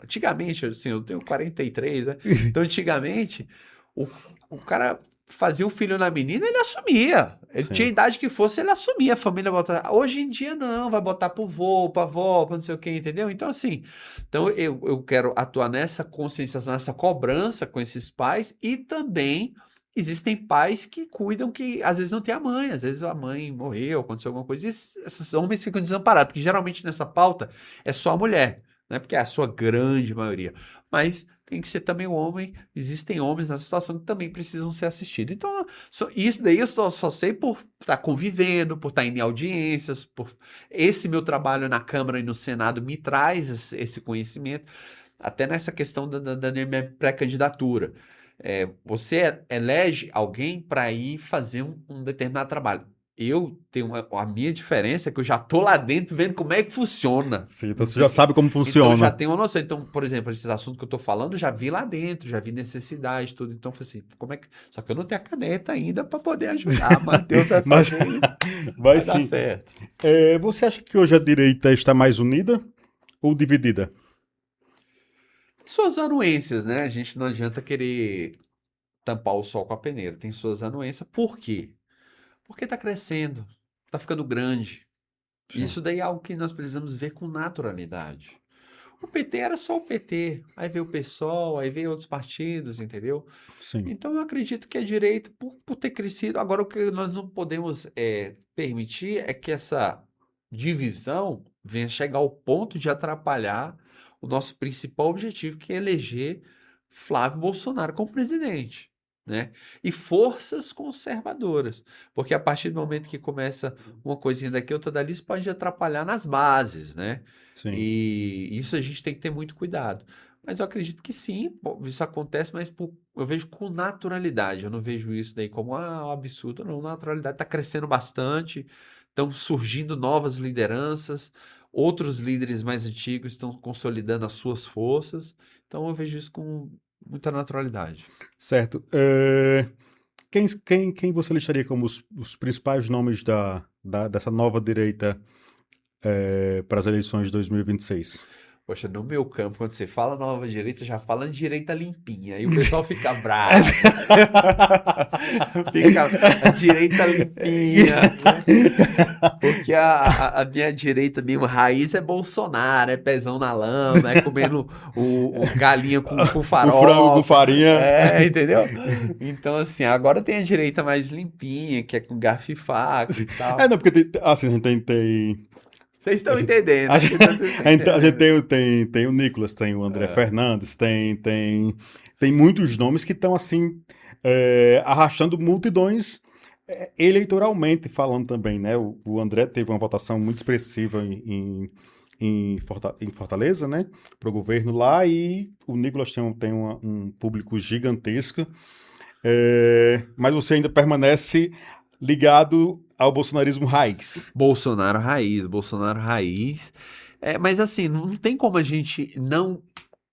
Antigamente, assim, eu tenho 43, né? Então, antigamente, o, o cara fazia um filho na menina, ele assumia. Ele tinha a sim. idade que fosse, ele assumia. A família botava. Hoje em dia, não, vai botar pro vô, pra avó, pra não sei o quê, entendeu? Então, assim, então eu quero atuar nessa conscientização, nessa cobrança com esses pais e também. Existem pais que cuidam que às vezes não tem a mãe, às vezes a mãe morreu, aconteceu alguma coisa, e esses homens ficam desamparados, porque geralmente nessa pauta é só a mulher, né? Porque é a sua grande maioria. Mas tem que ser também o homem. Existem homens nessa situação que também precisam ser assistidos. Então, isso daí eu só sei por estar convivendo, por estar em audiências, por esse meu trabalho na Câmara e no Senado me traz esse conhecimento, até nessa questão da minha pré-candidatura. Você elege alguém para ir fazer um determinado trabalho. Eu tenho a minha diferença é que eu já tô lá dentro vendo como é que funciona. Sim, então você já sabe como Então já funciona. tem uma noção. Então, por exemplo, esses assuntos que eu tô falando, já vi lá dentro, já vi necessidade, tudo. Então, foi assim, como é que. Só que eu não tenho a caneta ainda para poder ajudar, mas Deus vai Mas fazer e vai vai dar sim. certo. Você acha que hoje a direita está mais unida ou dividida? Tem suas anuências, né? A gente não adianta querer tampar o sol com a peneira. Tem suas anuências. Por quê? Porque tá crescendo, tá ficando grande. E Sim, isso daí é algo que nós precisamos ver com naturalidade. O PT era só o PT, aí veio o PSOL, aí veio outros partidos, entendeu? sim, Então eu acredito que a direita, por ter crescido, agora o que nós não podemos permitir é que essa divisão venha chegar ao ponto de atrapalhar o nosso principal objetivo, que é eleger Flávio Bolsonaro como presidente. Né? E forças conservadoras, porque a partir do momento que começa uma coisinha daqui, outra dali, isso pode atrapalhar nas bases, né? sim. E isso a gente tem que ter muito cuidado. Mas eu acredito que sim, isso acontece, mas eu vejo com naturalidade. Eu não vejo isso daí como um absurdo, não. Naturalidade está crescendo bastante, estão surgindo novas lideranças, outros líderes mais antigos estão consolidando as suas forças. Então eu vejo isso com muita naturalidade. Certo. Quem você listaria como os principais nomes dessa nova direita para as eleições de 2026? Poxa, no meu campo, quando você fala nova direita, já fala direita limpinha. Aí o pessoal fica bravo. Fica a direita limpinha, né? Porque a minha direita mesmo, raiz é Bolsonaro, é pezão na lama, é comendo o galinha com O frango com farofa. farinha. Entendeu? Então, assim, agora tem a direita mais limpinha, que é com garfo e faca e tal. Não, porque assim, a gente tem. Vocês A estão gente, entendendo, a acho gente, que vocês estão a gente entendendo. tem o Nicolas, tem o André Fernandes, tem muitos nomes que estão assim arrastando multidões eleitoralmente falando também, né? O André teve uma votação muito expressiva em Fortaleza, né? Para o governo lá, e o Nicolas tem um público gigantesco. Mas você ainda permanece ligado ao bolsonarismo raiz. Bolsonaro raiz, Bolsonaro raiz. Mas assim, não tem como a gente não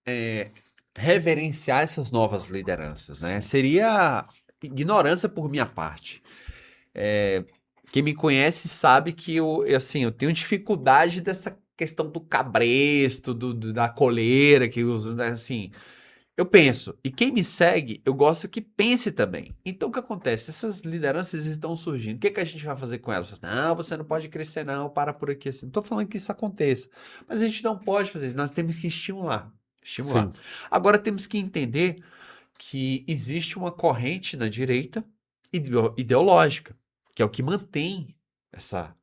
é, reverenciar essas novas lideranças, né? Sim, Seria ignorância por minha parte. Quem me conhece sabe que assim, eu tenho dificuldade dessa questão do cabresto, da coleira, que assim, eu penso, e quem me segue, eu gosto que pense também. Então, o que acontece? Essas lideranças estão surgindo. O que que a gente vai fazer com elas? Não, você não pode crescer, não, para por aqui assim. Não estou falando que isso aconteça, mas a gente não pode fazer isso. Nós temos que estimular. Estimular. sim, Agora, temos que entender que existe uma corrente na direita ideológica, que é o que mantém essa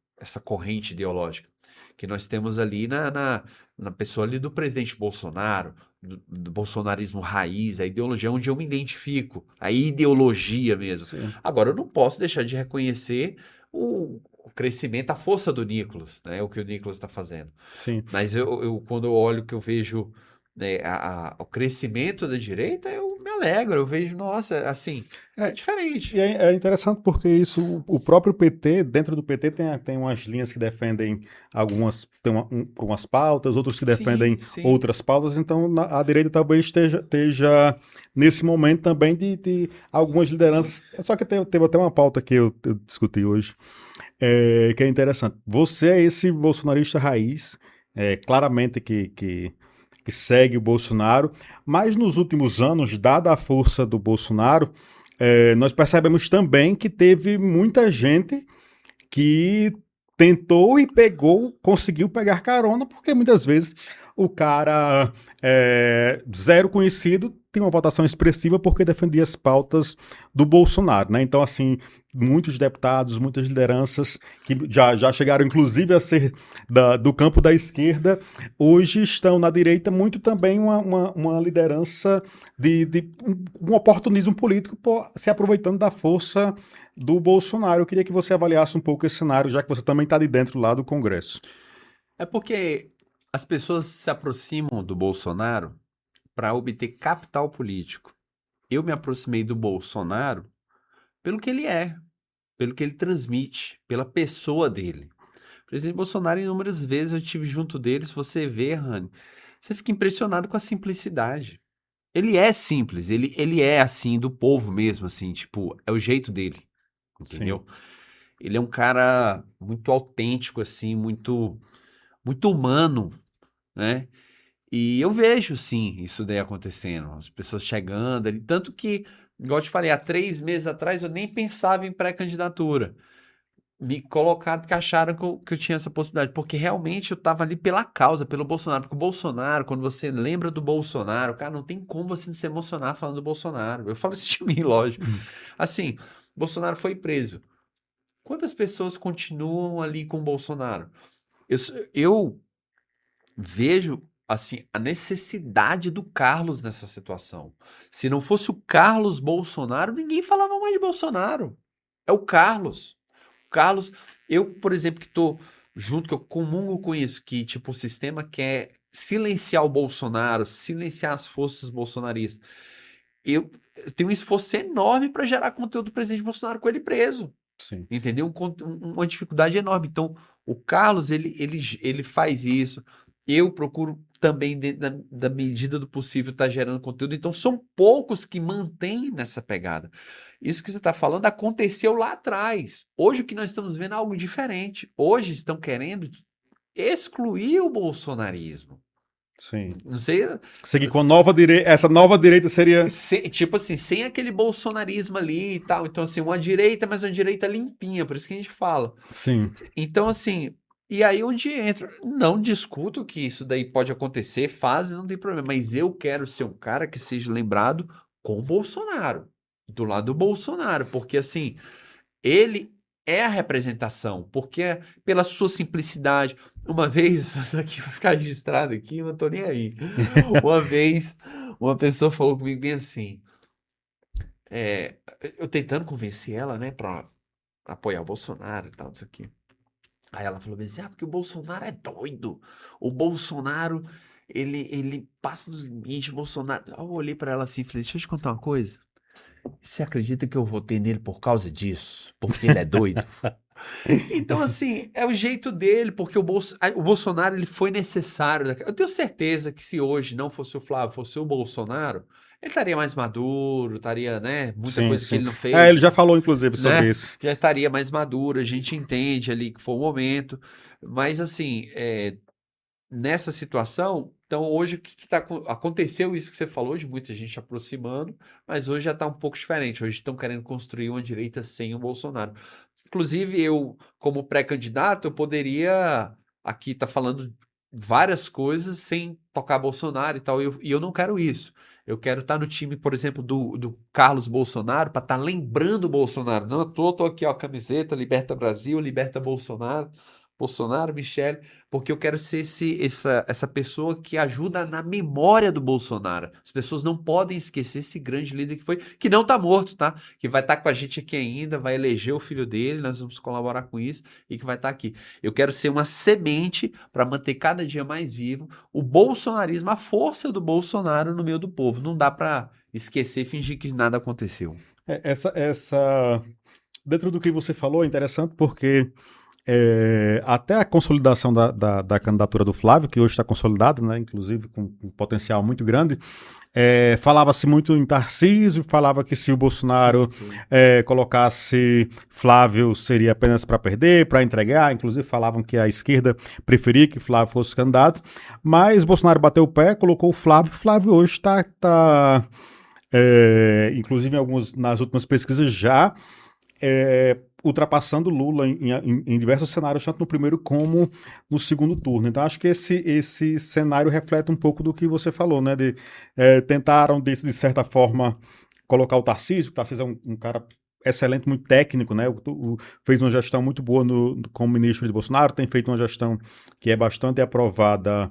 corrente ideológica que nós temos ali na pessoa ali do presidente Bolsonaro, do bolsonarismo raiz, a ideologia onde eu me identifico, a ideologia mesmo. Sim. Agora, eu não posso deixar de reconhecer o crescimento, a força do Nicolas, né? O que o Nicolas está fazendo. Sim. Mas quando eu olho que eu vejo, né, o crescimento da direita, eu me alegro, eu vejo, nossa, assim, é diferente. E é interessante porque isso, o próprio PT, dentro do PT tem umas linhas que defendem algumas, umas pautas, outros que defendem Sim, sim. outras pautas, então a direita talvez esteja nesse momento também de algumas lideranças. Só que teve até uma pauta que eu discuti hoje, que é interessante. Você é esse bolsonarista raiz, claramente que segue o Bolsonaro, mas nos últimos anos, dada a força do Bolsonaro, nós percebemos também que teve muita gente que tentou e conseguiu pegar carona, porque muitas vezes o cara zero conhecido tem uma votação expressiva porque defendia as pautas do Bolsonaro, né? Então, assim, muitos deputados, muitas lideranças que já chegaram, inclusive, a ser do campo da esquerda, hoje estão na direita, muito também uma liderança de um oportunismo político, se aproveitando da força do Bolsonaro. Eu queria que você avaliasse um pouco esse cenário, já que você também está de dentro lá do Congresso. É porque as pessoas se aproximam do Bolsonaro para obter capital político. Eu me aproximei do Bolsonaro pelo que ele é, pelo que ele transmite, pela pessoa dele. O presidente Bolsonaro, inúmeras vezes eu estive junto dele, se você vê, Rani, você fica impressionado com a simplicidade. Ele é simples, ele é assim, do povo mesmo, assim, tipo, é o jeito dele, entendeu? Ele é um cara muito autêntico, assim, muito humano, né? E eu vejo, sim, isso daí acontecendo. As pessoas chegando ali. Tanto que, igual eu te falei, há 3 meses atrás eu nem pensava em pré-candidatura. Me colocaram porque acharam que eu tinha essa possibilidade. Porque realmente eu estava ali pela causa, pelo Bolsonaro. Porque o Bolsonaro, quando você lembra do Bolsonaro, cara, não tem como você não se emocionar falando do Bolsonaro. Eu falo isso de mim, lógico. Assim, Bolsonaro foi preso. Quantas pessoas continuam ali com o Bolsonaro? Eu vejo assim a necessidade do Carlos nessa situação. Se não fosse o Carlos Bolsonaro, ninguém falava mais de Bolsonaro. É o Carlos. O Carlos, eu, por exemplo, que tô junto, que eu comungo com isso, que tipo o sistema quer silenciar o Bolsonaro, silenciar as forças bolsonaristas. Eu tenho um esforço enorme para gerar conteúdo do presidente Bolsonaro com ele preso. Sim. Entendeu? Uma dificuldade enorme. Então, o Carlos, ele faz isso. Eu procuro também, dentro da medida do possível, estar gerando conteúdo. Então, são poucos que mantêm nessa pegada. Isso que você está falando aconteceu lá atrás. Hoje, o que nós estamos vendo é algo diferente. Hoje, estão querendo excluir o bolsonarismo. Sim. Não sei, Seguir com a nova direita. Essa nova direita seria. tipo assim, sem aquele bolsonarismo ali e tal. Então, assim, uma direita, mas uma direita limpinha, por isso que a gente fala. Sim. Então, assim, e aí onde entra? Não discuto que isso daí pode acontecer, não tem problema, mas eu quero ser um cara que seja lembrado com o Bolsonaro, do lado do Bolsonaro, porque assim, ele é a representação, porque pela sua simplicidade. Uma vez, aqui vai ficar registrado aqui, eu não tô nem aí. Uma vez, uma pessoa falou comigo bem assim, é, eu tentando convencer ela, né, pra apoiar o Bolsonaro e tal, isso aqui. Aí ela falou assim, porque o Bolsonaro é doido. O Bolsonaro, ele passa dos limites, o Bolsonaro... Eu olhei pra ela assim e falei, deixa eu te contar uma coisa. Você acredita que eu votei nele por causa disso? Porque ele é doido? Então, assim, é o jeito dele, porque o Bolsonaro ele foi necessário. Eu tenho certeza que se hoje não fosse o Flávio, fosse o Bolsonaro, ele estaria mais maduro, estaria, né? Muita Sim, coisa que sim. ele não fez, Ele já falou, inclusive, sobre né? isso. Já estaria mais maduro, a gente entende ali que foi o momento. Mas, assim, nessa situação, então hoje o que aconteceu isso que você falou, de muita gente aproximando, mas hoje já está um pouco diferente. Hoje estão querendo construir uma direita sem o Bolsonaro. Inclusive, eu, como pré-candidato, eu poderia aqui estar falando várias coisas sem tocar Bolsonaro e tal, e eu não quero isso. Eu quero estar no time, por exemplo, do Carlos Bolsonaro, para estar lembrando o Bolsonaro. Não, eu tô aqui, ó, camiseta, Liberta Brasil, Liberta Bolsonaro, Bolsonaro, Michele, porque eu quero ser essa pessoa que ajuda na memória do Bolsonaro. As pessoas não podem esquecer esse grande líder que foi, que não tá morto, tá? Que vai estar com a gente aqui ainda, vai eleger o filho dele, nós vamos colaborar com isso e que vai estar aqui. Eu quero ser uma semente para manter cada dia mais vivo o bolsonarismo, a força do Bolsonaro no meio do povo. Não dá para esquecer e fingir que nada aconteceu. Dentro do que você falou, é interessante porque até a consolidação da candidatura do Flávio, que hoje está consolidada, né, inclusive com um potencial muito grande, falava-se muito em Tarcísio, falava que se o Bolsonaro colocasse Flávio seria apenas para perder, para entregar, inclusive falavam que a esquerda preferia que Flávio fosse candidato, mas Bolsonaro bateu o pé, colocou o Flávio hoje está, inclusive nas últimas pesquisas já, ultrapassando Lula em diversos cenários, tanto no primeiro como no segundo turno. Então, acho que esse cenário reflete um pouco do que você falou, né? Tentaram, de certa forma, colocar o Tarcísio. O Tarcísio é um cara excelente, muito técnico, né? Fez uma gestão muito boa como ministro de Bolsonaro, tem feito uma gestão que é bastante aprovada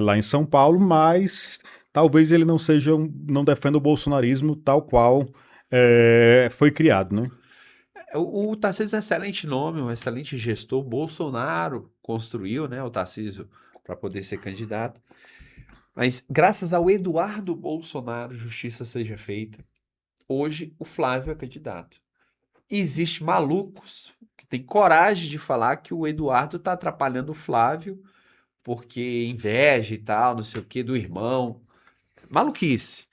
lá em São Paulo, mas talvez ele não defenda o bolsonarismo tal qual foi criado, né? O Tarcísio é um excelente nome, um excelente gestor. Bolsonaro construiu, né, o Tarcísio para poder ser candidato. Mas graças ao Eduardo Bolsonaro, justiça seja feita, hoje o Flávio é candidato. Existem malucos que têm coragem de falar que o Eduardo está atrapalhando o Flávio porque inveja e tal, não sei o que, do irmão. Maluquice.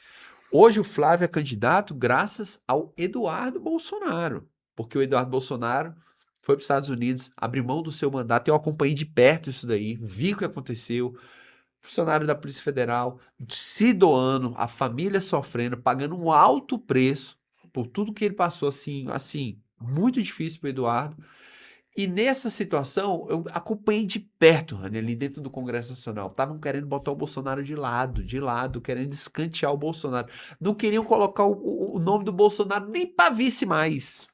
Hoje o Flávio é candidato graças ao Eduardo Bolsonaro, porque o Eduardo Bolsonaro foi para os Estados Unidos, abriu mão do seu mandato, eu acompanhei de perto isso daí, vi o que aconteceu, funcionário da Polícia Federal se doando, a família sofrendo, pagando um alto preço por tudo que ele passou, assim, muito difícil para o Eduardo. E nessa situação, eu acompanhei de perto, Rani, ali dentro do Congresso Nacional. Estavam querendo botar o Bolsonaro de lado, querendo escantear o Bolsonaro. Não queriam colocar o nome do Bolsonaro nem para vice mais.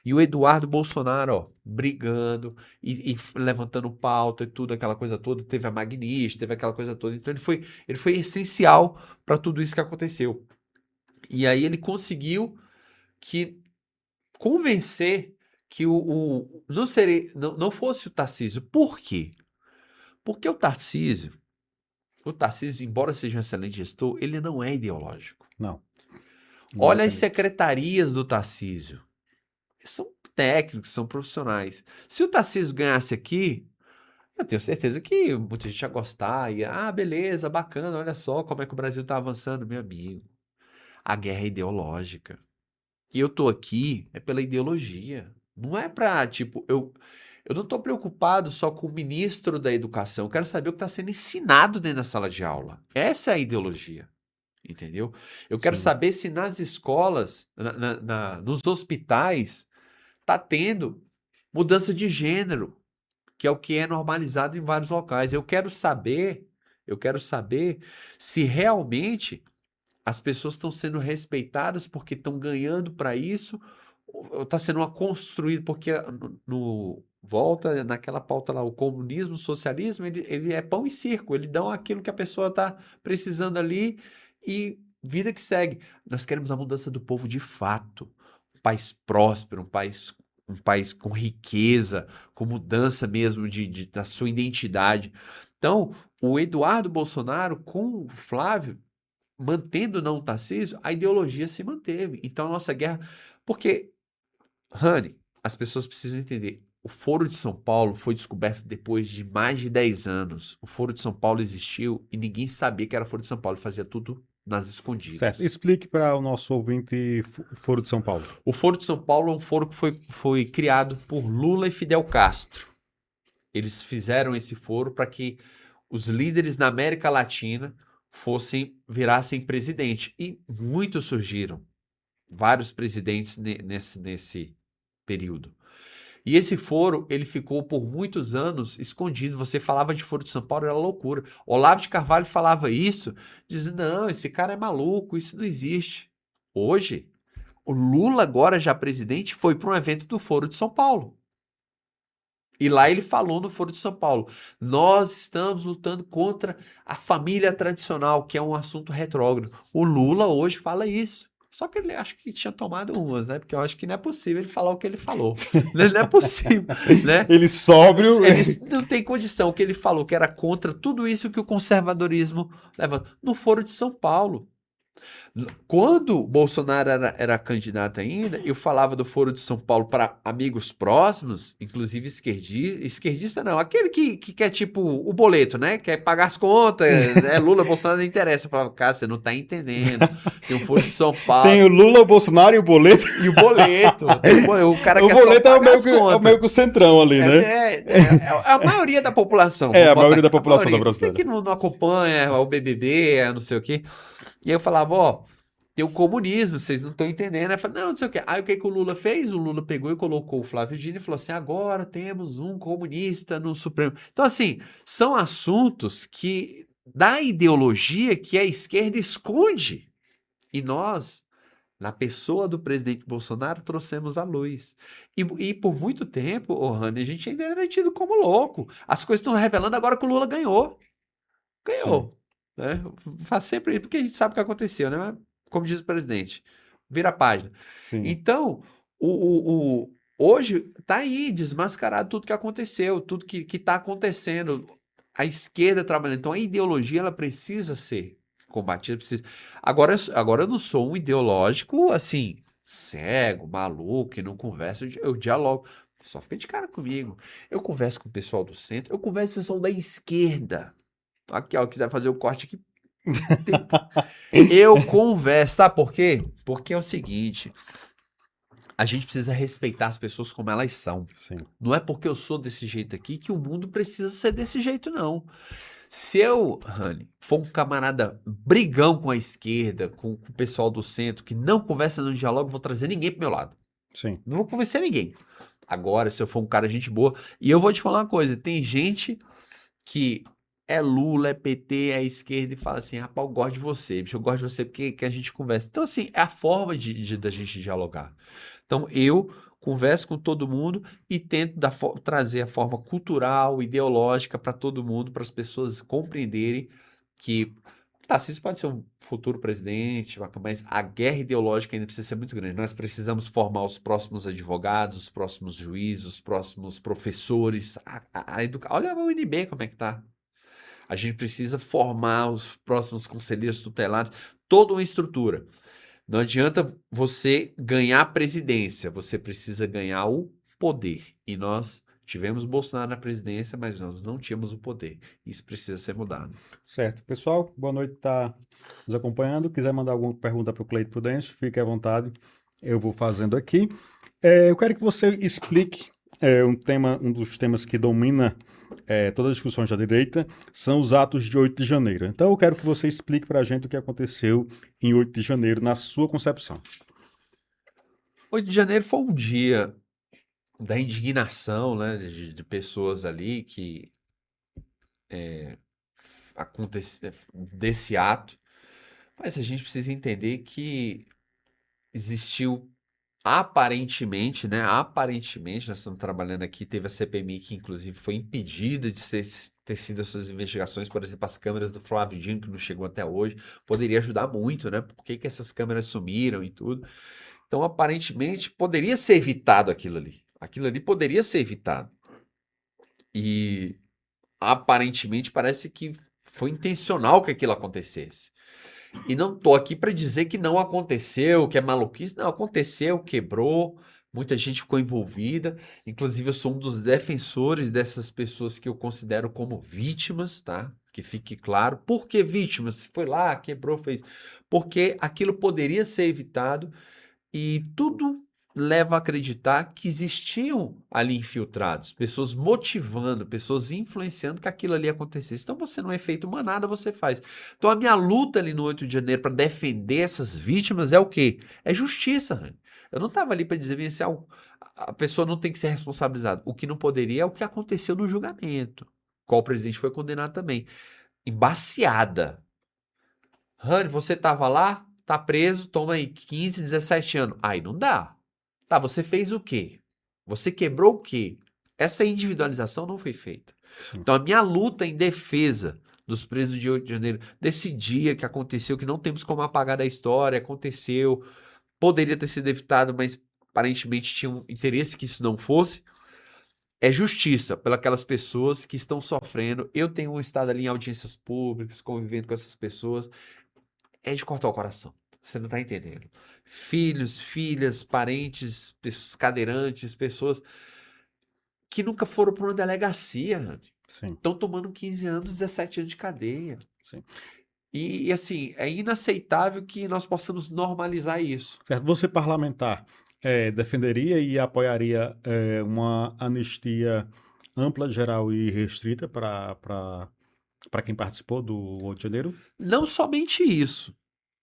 E o Eduardo Bolsonaro, ó, brigando e levantando pauta e tudo, aquela coisa toda. Teve a Magnista, teve aquela coisa toda. Então ele foi essencial para tudo isso que aconteceu. E aí ele conseguiu convencer que não fosse o Tarcísio. Por quê? Porque o Tarcísio, embora seja um excelente gestor, ele não é ideológico. Não. Olha as secretarias do Tarcísio. São técnicos, são profissionais. Se o Tarcísio ganhasse aqui, eu tenho certeza que muita gente ia gostar. Beleza, bacana, olha só como é que o Brasil está avançando, meu amigo. A guerra é ideológica. E eu tô aqui pela ideologia. Não é pra, tipo, eu não tô preocupado só com o ministro da educação. Eu quero saber o que está sendo ensinado dentro da sala de aula. Essa é a ideologia. Entendeu? Eu quero saber se nas escolas, nos hospitais, tá tendo mudança de gênero, que é o que é normalizado em vários locais. Eu quero saber se realmente as pessoas estão sendo respeitadas porque estão ganhando para isso, ou está sendo uma construída, porque volta naquela pauta lá, o comunismo, o socialismo, ele é pão e circo, ele dá aquilo que a pessoa está precisando ali e vida que segue. Nós queremos a mudança do povo de fato, um país próspero, um país com riqueza, com mudança mesmo da sua identidade. Então, o Eduardo Bolsonaro com o Flávio, mantendo não o Tarcísio, a ideologia se manteve. Então a nossa guerra... Porque, Rani, as pessoas precisam entender, o Foro de São Paulo foi descoberto depois de mais de 10 anos. O Foro de São Paulo existiu e ninguém sabia que era o Foro de São Paulo, fazia tudo nas escondidas. Certo. Explique para o nosso ouvinte o Foro de São Paulo. O Foro de São Paulo é um foro que foi criado por Lula e Fidel Castro. Eles fizeram esse foro para que os líderes da América Latina virassem presidente. E muitos surgiram. Vários presidentes nesse período. E esse foro, ele ficou por muitos anos escondido. Você falava de Foro de São Paulo, era loucura. Olavo de Carvalho falava isso, dizendo, não, esse cara é maluco, isso não existe. Hoje, o Lula, agora já presidente, foi para um evento do Foro de São Paulo. E lá ele falou no Foro de São Paulo, nós estamos lutando contra a família tradicional, que é um assunto retrógrado. O Lula hoje fala isso. Só que ele acho que tinha tomado umas, né? Porque eu acho que não é possível ele falar o que ele falou. Não é possível, né? Ele sóbrio. Ele não tem condição. O que ele falou, que era contra tudo isso que o conservadorismo leva. No Foro de São Paulo. Quando o Bolsonaro era candidato ainda, eu falava do Foro de São Paulo para amigos próximos, inclusive esquerdista não, aquele que quer tipo o boleto, né? Quer pagar as contas, né? Lula, Bolsonaro não interessa. Eu falava, cara, você não tá entendendo. Tem o Foro de São Paulo. Tem o Lula, o Bolsonaro e o boleto. E o boleto. O cara O quer boleto só é pagar as contas. meio que o centrão ali, né? É a maioria da população. É, a Vamos maioria da botar aqui, população maioria. brasileira. Tem que não acompanha o BBB, não sei o quê. E aí eu falava, ó, tem o comunismo, vocês não estão entendendo. Aí eu falei, não sei o quê. Aí o que o Lula fez? O Lula pegou e colocou o Flávio Dino e falou assim, agora temos um comunista no Supremo. Então, assim, são assuntos que, da ideologia que a esquerda esconde. E nós, na pessoa do presidente Bolsonaro, trouxemos à luz. E por muito tempo, Rani, a gente ainda era tido como louco. As coisas estão revelando agora que o Lula ganhou. Ganhou. Né? Faz sempre isso, porque a gente sabe o que aconteceu, né? Mas, como diz o presidente, vira a página. Sim. Então, hoje está aí desmascarado tudo que aconteceu, tudo que está acontecendo. A esquerda trabalhando. Então, a ideologia ela precisa ser combatida. Agora eu não sou um ideológico assim, cego, maluco, que não conversa, eu dialogo. Só fica de cara comigo. Eu converso com o pessoal do centro, eu converso com o pessoal da esquerda. Aqui, ó, quiser fazer o corte aqui. Eu converso. Sabe por quê? Porque é o seguinte: a gente precisa respeitar as pessoas como elas são. Sim. Não é porque eu sou desse jeito aqui que o mundo precisa ser desse jeito, não. Se eu, Rani, for um camarada brigão com a esquerda, com o pessoal do centro, que não conversa no diálogo, vou trazer ninguém pro meu lado. Sim. Não vou convencer ninguém. Agora, se eu for um cara gente boa... E eu vou te falar uma coisa, tem gente que é Lula, é PT, é esquerda e fala assim, rapaz, eu gosto de você, bicho, eu gosto de você porque que a gente conversa. Então, assim, é a forma da gente dialogar. Então, eu converso com todo mundo e tento trazer a forma cultural, ideológica para todo mundo, para as pessoas compreenderem que Tarcísio pode ser um futuro presidente, mas a guerra ideológica ainda precisa ser muito grande. Nós precisamos formar os próximos advogados, os próximos juízes, os próximos professores. Olha a UNB como é que tá. A gente precisa formar os próximos conselheiros tutelares, toda uma estrutura. Não adianta você ganhar a presidência, você precisa ganhar o poder. E nós tivemos Bolsonaro na presidência, mas nós não tínhamos o poder. Isso precisa ser mudado. Certo. Pessoal, boa noite por estar nos acompanhando. Quiser mandar alguma pergunta para o Cleito Prudêncio, fique à vontade. Eu vou fazendo aqui. Eu quero que você explique um dos temas que domina todas as discussões da direita, são os atos de 8 de janeiro. Então eu quero que você explique para a gente o que aconteceu em 8 de janeiro, na sua concepção. 8 de janeiro foi um dia da indignação, né, de pessoas ali que aconteceu desse ato, mas a gente precisa entender que existiu aparentemente, nós estamos trabalhando aqui, teve a CPMI que inclusive foi impedida de ter sido as suas investigações, por exemplo, as câmeras do Flávio Dino, que não chegou até hoje, poderia ajudar muito, né? Por que essas câmeras sumiram e tudo. Então, aparentemente, poderia ser evitado aquilo ali. Aquilo ali poderia ser evitado. E aparentemente parece que foi intencional que aquilo acontecesse. E não tô aqui para dizer que não aconteceu, que é maluquice. Não, aconteceu, quebrou, muita gente ficou envolvida. Inclusive, eu sou um dos defensores dessas pessoas que eu considero como vítimas, tá? Que fique claro. Por que vítimas? Foi lá, quebrou, fez. Porque aquilo poderia ser evitado e tudo leva a acreditar que existiam ali infiltrados, pessoas motivando, pessoas influenciando que aquilo ali acontecesse. Então você não é feito manada, você faz. Então a minha luta ali no 8 de janeiro para defender essas vítimas é o quê? É justiça, Rani. Eu não estava ali para dizer bem assim, a pessoa não tem que ser responsabilizada. O que não poderia é o que aconteceu no julgamento, qual o presidente foi condenado também. Embaciada. Rani, você estava lá, tá preso, toma aí 15, 17 anos. Aí não dá. Tá, você fez o quê? Você quebrou o quê? Essa individualização não foi feita. Sim. Então, a minha luta em defesa dos presos de 8 de janeiro, desse dia que aconteceu, que não temos como apagar da história, aconteceu, poderia ter sido evitado, mas aparentemente tinha um interesse que isso não fosse, é justiça pelas pessoas que estão sofrendo. Eu tenho estado ali em audiências públicas, convivendo com essas pessoas, é de cortar o coração. Você não está entendendo. Filhos, filhas, parentes, pessoas cadeirantes, pessoas que nunca foram para uma delegacia, Sim, estão tomando 15 anos, 17 anos de cadeia. sim. E assim, é inaceitável que nós possamos normalizar isso. Certo. Você, parlamentar, defenderia e apoiaria uma anistia ampla, geral e restrita para quem participou do 8 de janeiro? Não somente isso.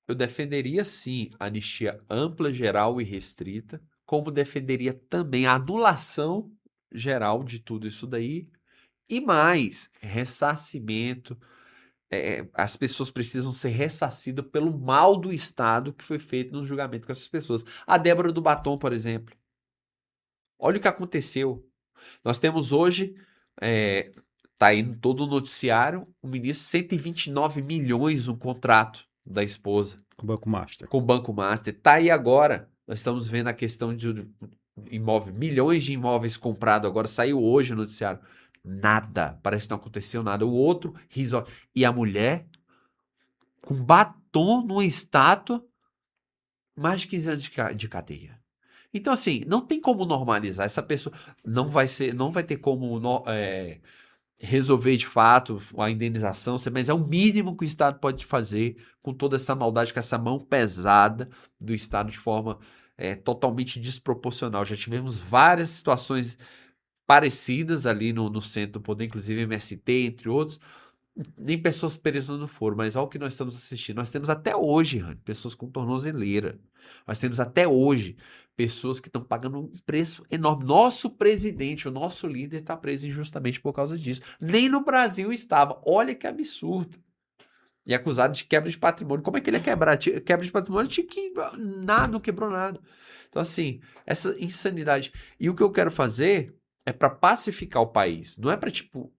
Eu defenderia sim a anistia ampla, geral e restrita, como defenderia também a anulação geral de tudo isso daí. E mais, ressarcimento. As pessoas precisam ser ressarcidas pelo mal do Estado que foi feito no julgamento com essas pessoas. A Débora do Batom, por exemplo. Olha o que aconteceu. Nós temos hoje, tá aí em todo o noticiário, o ministro, 129 milhões no contrato da esposa Com o Banco Master. com o Banco Master. Tá aí agora. Nós estamos vendo a questão de imóvel, milhões de imóveis comprados agora. Saiu hoje o noticiário. Nada. Parece que não aconteceu nada. O outro, risório. E a mulher, com batom numa estátua, mais de 15 anos de cadeia. Então, assim, não tem como normalizar. Essa pessoa não vai ter como resolver de fato a indenização, mas é o mínimo que o Estado pode fazer com toda essa maldade, com essa mão pesada do Estado de forma totalmente desproporcional. Já tivemos várias situações parecidas ali no centro do poder, inclusive MST, entre outros. Nem pessoas presas não foram, mas olha o que nós estamos assistindo. Nós temos até hoje, Rani, pessoas com tornozeleira. Nós temos até hoje pessoas que estão pagando um preço enorme. Nosso presidente, o nosso líder, está preso injustamente por causa disso. Nem no Brasil estava. Olha que absurdo. E acusado de quebra de patrimônio. Como é que ele ia quebrar? Quebra de patrimônio tinha que. Nada, não quebrou nada. Então, assim, essa insanidade. E o que eu quero fazer é para pacificar o país. Não é para, tipo,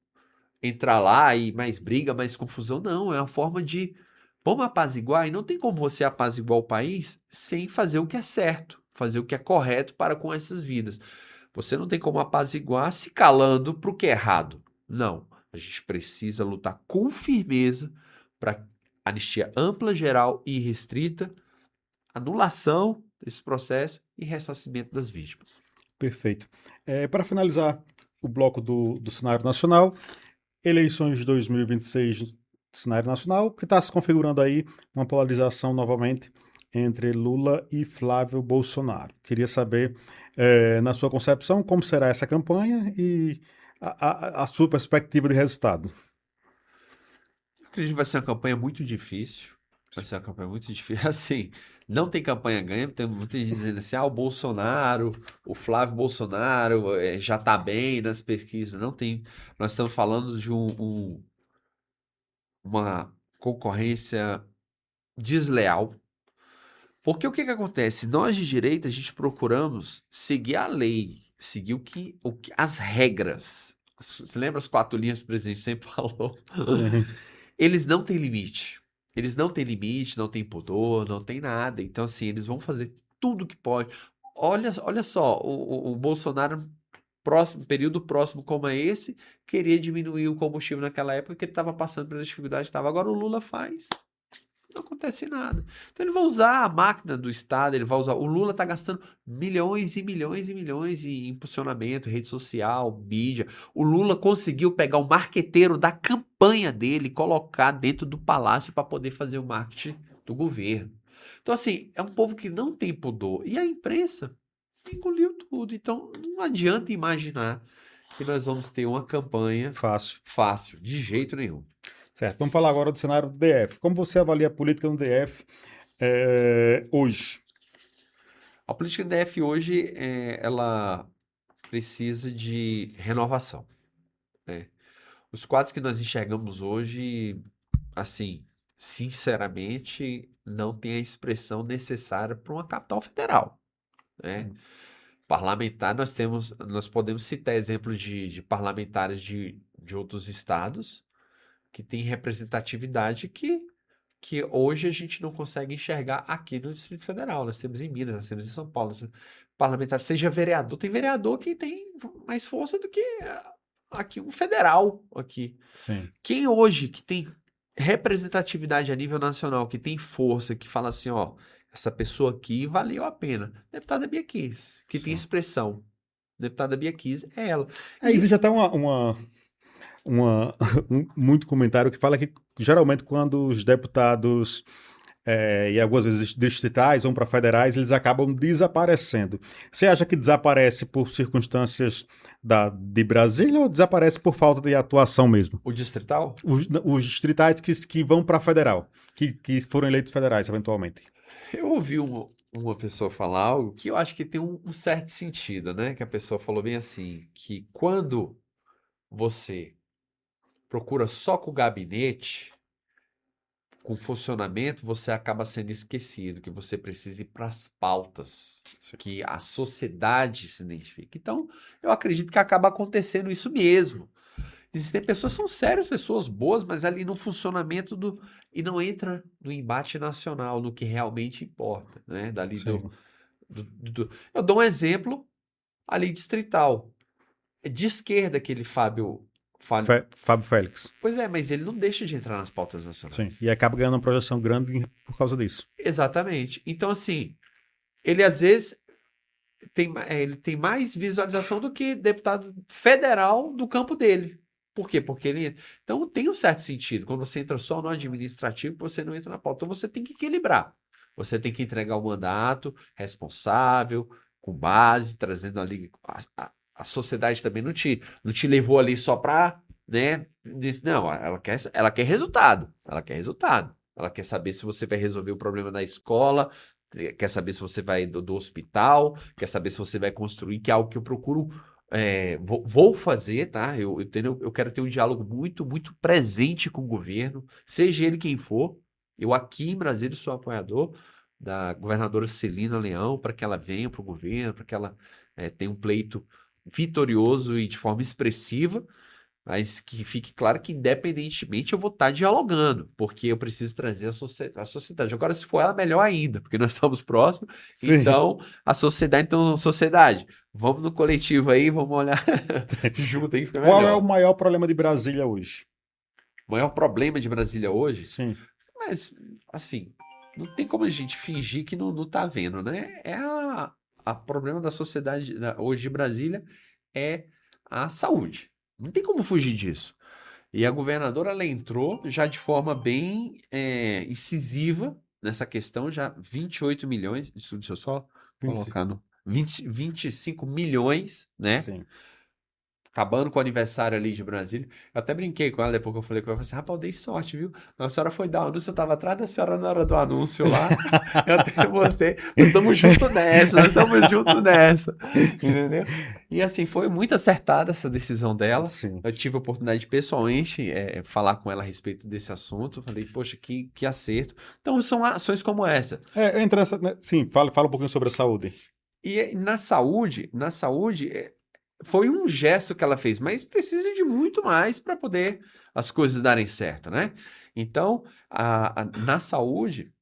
entrar lá e mais briga, mais confusão. Não, é uma forma de. Vamos apaziguar. E não tem como você apaziguar o país sem fazer o que é certo, fazer o que é correto para com essas vidas. Você não tem como apaziguar se calando para o que é errado. Não. A gente precisa lutar com firmeza para anistia ampla, geral e restrita, anulação desse processo e ressarcimento das vítimas. Perfeito. Para finalizar o bloco do cenário nacional, eleições de 2026 cenário nacional, que está se configurando aí uma polarização novamente entre Lula e Flávio Bolsonaro. Queria saber, na sua concepção, como será essa campanha e a sua perspectiva de resultado. Eu acredito que vai ser uma campanha muito difícil. Vai ser uma campanha muito difícil. Assim, não tem campanha ganha. Tem muita gente dizendo assim, o Bolsonaro, o Flávio Bolsonaro já está bem nas pesquisas. Não tem. Nós estamos falando de uma concorrência desleal. Porque o que acontece? Nós de direita, a gente procuramos seguir a lei, seguir as regras. Você lembra as 4 linhas que o presidente sempre falou? Sim. Eles não têm limite. Eles não têm limite, não têm pudor, não tem nada. Então, assim, eles vão fazer tudo que pode. Olha só, o Bolsonaro, período próximo como é esse, queria diminuir o combustível naquela época que ele estava passando pela dificuldade que estava. Agora o Lula faz. Não acontece nada. Então ele vai usar a máquina do Estado, ele vai usar. O Lula está gastando milhões e milhões e milhões em impulsionamento, rede social, mídia. O Lula conseguiu pegar o marqueteiro da campanha dele e colocar dentro do palácio para poder fazer o marketing do governo. Então, assim, é um povo que não tem pudor. E a imprensa engoliu tudo. Então, não adianta imaginar que nós vamos ter uma campanha fácil, de jeito nenhum. Certo, vamos falar agora do cenário do DF. Como você avalia a política no DF hoje? A política do DF hoje, ela precisa de renovação, né? Os quadros que nós enxergamos hoje, assim, sinceramente, não tem a expressão necessária para uma capital federal, né? Sim. Parlamentar, nós podemos citar exemplos de parlamentares de outros estados que têm representatividade que hoje a gente não consegue enxergar aqui no Distrito Federal. Nós temos em Minas, nós temos em São Paulo. Parlamentar, seja vereador, tem vereador que tem mais força do que aqui um federal aqui. Sim. Quem hoje que tem representatividade a nível nacional, que tem força, que fala assim, ó, essa pessoa aqui valeu a pena. Deputada Bia Kiss, que tem Sim. expressão. Deputada Bia Kiss é ela. Existe até muito comentário que fala que geralmente quando os deputados e algumas vezes distritais vão para federais, eles acabam desaparecendo. Você acha que desaparece por circunstâncias de Brasília ou desaparece por falta de atuação mesmo? O distrital? Os distritais que vão para federal, que foram eleitos federais eventualmente. Eu ouvi uma pessoa falar algo que eu acho que tem um certo sentido, né? Que a pessoa falou bem assim, que quando você procura só com o gabinete, com funcionamento, você acaba sendo esquecido, que você precisa ir para as pautas, que a sociedade se identifica. Então, eu acredito que acaba acontecendo isso mesmo. Existem pessoas que são sérias, pessoas boas, mas ali no funcionamento e não entra no embate nacional, no que realmente importa, né? Dali Sim. Eu dou um exemplo ali distrital. É de esquerda aquele Fábio. Fábio Félix. Pois é, mas ele não deixa de entrar nas pautas nacionais. Sim. E acaba ganhando uma projeção grande por causa disso. Exatamente. Então, assim, ele às vezes ele tem mais visualização do que deputado federal do campo dele. Por quê? Porque ele. Então, tem um certo sentido. Quando você entra só no administrativo, você não entra na pauta. Então, você tem que equilibrar. Você tem que entregar o mandato responsável, com base, trazendo ali. A sociedade também não te levou ali só para, né? Não, ela quer resultado. Ela quer resultado. Ela quer saber se você vai resolver o problema da escola, quer saber se você vai do hospital, quer saber se você vai construir, que é algo que eu procuro. Vou fazer, tá? Eu quero ter um diálogo muito, muito presente com o governo, seja ele quem for. Eu aqui em Brasília sou apoiador da governadora Celina Leão para que ela venha para o governo, para que ela tenha um pleito vitorioso e de forma expressiva, mas que fique claro que independentemente eu vou estar dialogando, porque eu preciso trazer a sociedade. Agora, se for ela, melhor ainda, porque nós estamos próximos. Sim. Então, sociedade, vamos no coletivo aí, vamos olhar junto aí. Qual é o maior problema de Brasília hoje? O maior problema de Brasília hoje? Sim. Mas, assim, não tem como a gente fingir que não tá vendo, né? A problema da sociedade hoje de Brasília é a saúde. Não tem como fugir disso. E a governadora, ela entrou já de forma bem incisiva nessa questão, já 28 milhões, deixa eu só 25. colocar no 25 milhões, né? Sim. Acabando com o aniversário ali de Brasília. Eu até brinquei com ela depois que eu falei com ela. Eu falei assim, rapaz, eu dei sorte, viu? A senhora foi dar o anúncio, eu estava atrás da senhora na hora do anúncio lá. Eu até mostrei. Nós estamos juntos nessa. Entendeu? E assim, foi muito acertada essa decisão dela. Sim. Eu tive a oportunidade de pessoalmente falar com ela a respeito desse assunto. Eu falei, poxa, que acerto. Então, são ações como essa. Sim, fala um pouquinho sobre a saúde. E na saúde, foi um gesto que ela fez, mas precisa de muito mais para poder as coisas darem certo, né? Então, na saúde,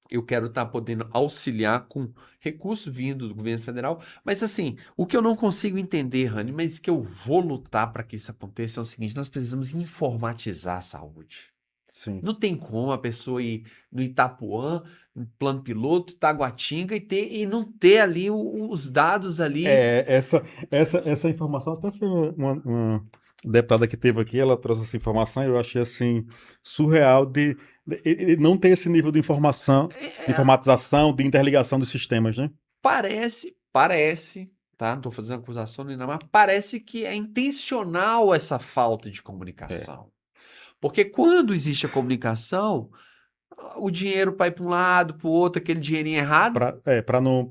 eu quero estar podendo auxiliar com recurso vindo do governo federal, mas assim, o que eu não consigo entender, Rani, mas que eu vou lutar para que isso aconteça é o seguinte, nós precisamos informatizar a saúde. Sim. Não tem como a pessoa ir no Itapuã, no plano piloto, Taguatinga e não ter ali os dados ali. Essa informação até foi uma deputada que teve aqui, ela trouxe essa informação e eu achei assim surreal de não ter esse nível de informatização, de interligação dos sistemas, né? Parece, tá? Não estou fazendo acusação nem nada, mas parece que é intencional essa falta de comunicação. Porque quando existe a comunicação, o dinheiro para ir para um lado, para o outro, aquele dinheirinho errado, Até para não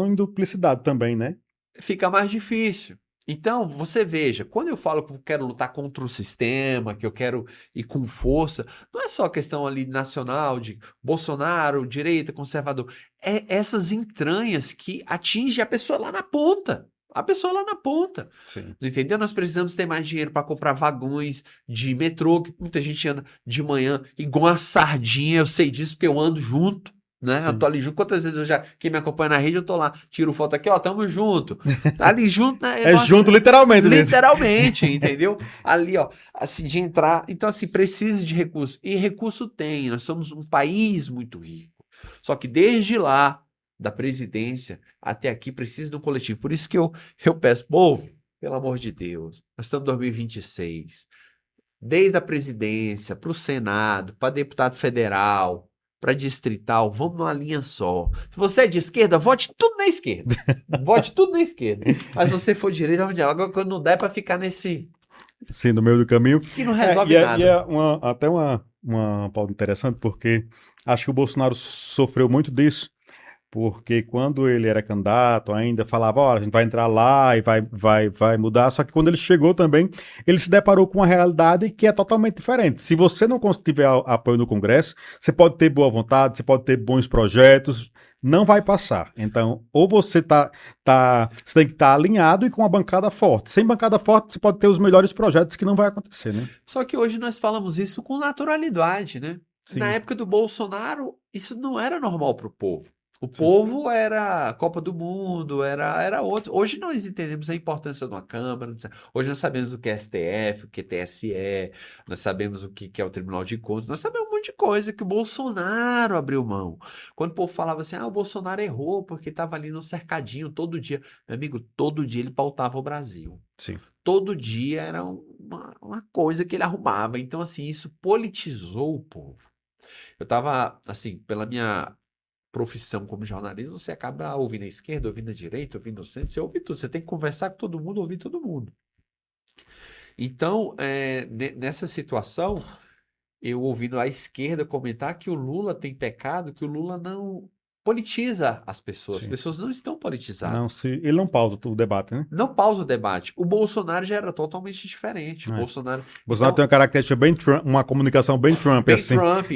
ir em duplicidade também, né? fica mais difícil. Então, você veja, quando eu falo que eu quero lutar contra o sistema, que eu quero ir com força, não é só questão ali nacional, de Bolsonaro, direita, conservador. É essas entranhas que atingem a pessoa lá na ponta. A pessoa lá na ponta. Sim. Entendeu? Nós precisamos ter mais dinheiro para comprar vagões de metrô, que muita gente anda de manhã igual uma sardinha. Eu sei disso porque eu ando junto. Né? Eu Sim. tô ali junto. Quantas vezes quem me acompanha na rede, eu tô lá, tiro foto aqui, ó, tamo junto. Tá ali junto, né? É junto literalmente mesmo. Literalmente, entendeu? Ali, ó, assim, de entrar. Então, assim, precisa de recurso. E recurso tem. Nós somos um país muito rico. Só que desde lá, da presidência até aqui, precisa de um coletivo. Por isso que eu peço, povo, pelo amor de Deus, nós estamos em 2026. Desde a presidência, para o Senado, para deputado federal, para distrital, vamos numa linha só. Se você é de esquerda, vote tudo na esquerda. Vote tudo na esquerda. Mas se você for de direita, vamos agora quando não dá é para ficar nesse Sim, no meio do caminho. que não resolve nada. E é até uma pauta interessante, porque acho que o Bolsonaro sofreu muito disso, porque quando ele era candidato ainda falava, olha, a gente vai entrar lá e vai mudar, só que quando ele chegou também, ele se deparou com uma realidade que é totalmente diferente. Se você não tiver apoio no Congresso, você pode ter boa vontade, você pode ter bons projetos, não vai passar. Então, ou você você tem que estar alinhado e com uma bancada forte. Sem bancada forte, você pode ter os melhores projetos que não vai acontecer, né? Só que hoje nós falamos isso com naturalidade, né? Sim. Na época do Bolsonaro, isso não era normal para o povo. O povo era Copa do Mundo, era outro. Hoje nós entendemos a importância de uma Câmara, hoje nós sabemos o que é STF, o que é TSE, nós sabemos o que é o Tribunal de Contas, nós sabemos um monte de coisa que o Bolsonaro abriu mão. Quando o povo falava assim, o Bolsonaro errou porque estava ali no cercadinho todo dia. Meu amigo, todo dia ele pautava o Brasil. Sim. Todo dia era uma coisa que ele arrumava. Então, assim, isso politizou o povo. Eu estava, assim, pela minha profissão como jornalista, você acaba ouvindo a esquerda, ouvindo a direita, ouvindo o centro, você ouve tudo, você tem que conversar com todo mundo, ouvir todo mundo. Então, nessa situação, eu ouvindo a esquerda comentar que o Lula tem pecado, que o Lula não politiza as pessoas. As Sim. pessoas não estão politizadas. Não, ele não pausa o debate, né? Não pausa o debate. O Bolsonaro já era totalmente diferente. O É. Bolsonaro Tem uma característica bem Trump, uma comunicação bem Trump, bem assim. Trump.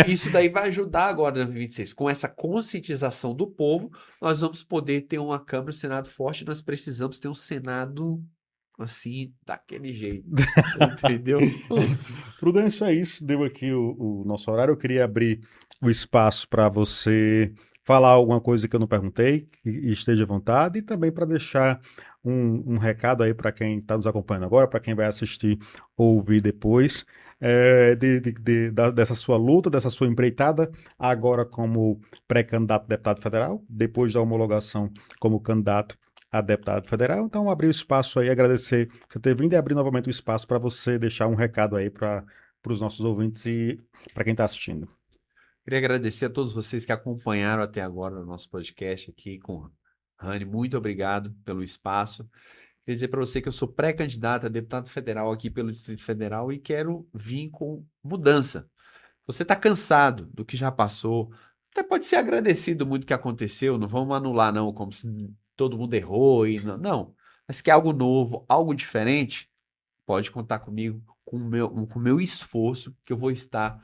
Isso daí vai ajudar agora em 2026. Com essa conscientização do povo, nós vamos poder ter uma Câmara e um Senado forte. Nós precisamos ter um Senado assim, daquele jeito. Entendeu? Prudêncio, é isso. Deu aqui o nosso horário. Eu queria abrir o espaço para você falar alguma coisa que eu não perguntei, que esteja à vontade, e também para deixar um recado aí para quem está nos acompanhando agora, para quem vai assistir ou ouvir depois, dessa sua luta, dessa sua empreitada, agora como pré-candidato a deputado federal, depois da homologação como candidato a deputado federal. Então, abrir o espaço aí, agradecer você ter vindo e abrir novamente o espaço para você deixar um recado aí para os nossos ouvintes e para quem está assistindo. Queria agradecer a todos vocês que acompanharam até agora o nosso podcast aqui com Rani. Muito obrigado pelo espaço. Queria dizer para você que eu sou pré-candidato a deputado federal aqui pelo Distrito Federal e quero vir com mudança. Você está cansado do que já passou, até pode ser agradecido muito do que aconteceu, não vamos anular não, como se todo mundo errou, não. Mas que é algo novo, algo diferente, pode contar comigo, com o meu esforço, que eu vou estar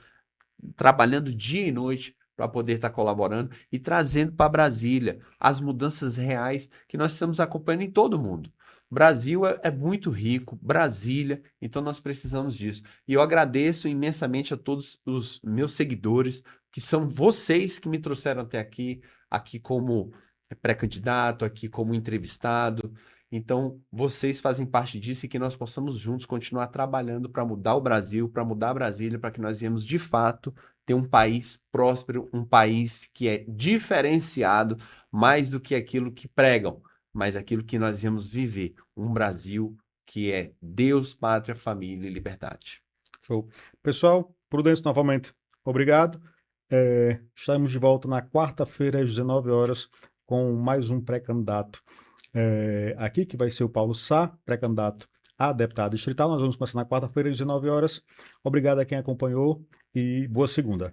trabalhando dia e noite para poder estar colaborando e trazendo para Brasília as mudanças reais que nós estamos acompanhando em todo o mundo. O Brasil é muito rico, Brasília, então nós precisamos disso. E eu agradeço imensamente a todos os meus seguidores, que são vocês que me trouxeram até aqui como pré-candidato, aqui como entrevistado. Então, vocês fazem parte disso e que nós possamos juntos continuar trabalhando para mudar o Brasil, para mudar Brasília, para que nós venhamos de fato ter um país próspero, um país que é diferenciado mais do que aquilo que pregam, mas aquilo que nós viemos viver. Um Brasil que é Deus, pátria, família e liberdade. Show. Pessoal, Prudêncio novamente, obrigado. Estamos de volta na quarta-feira às 19 horas com mais um pré-candidato aqui, que vai ser o Paulo Sá, pré-candidato a deputada distrital. Nós vamos começar na quarta-feira, às 19 horas. Obrigado a quem acompanhou e boa segunda.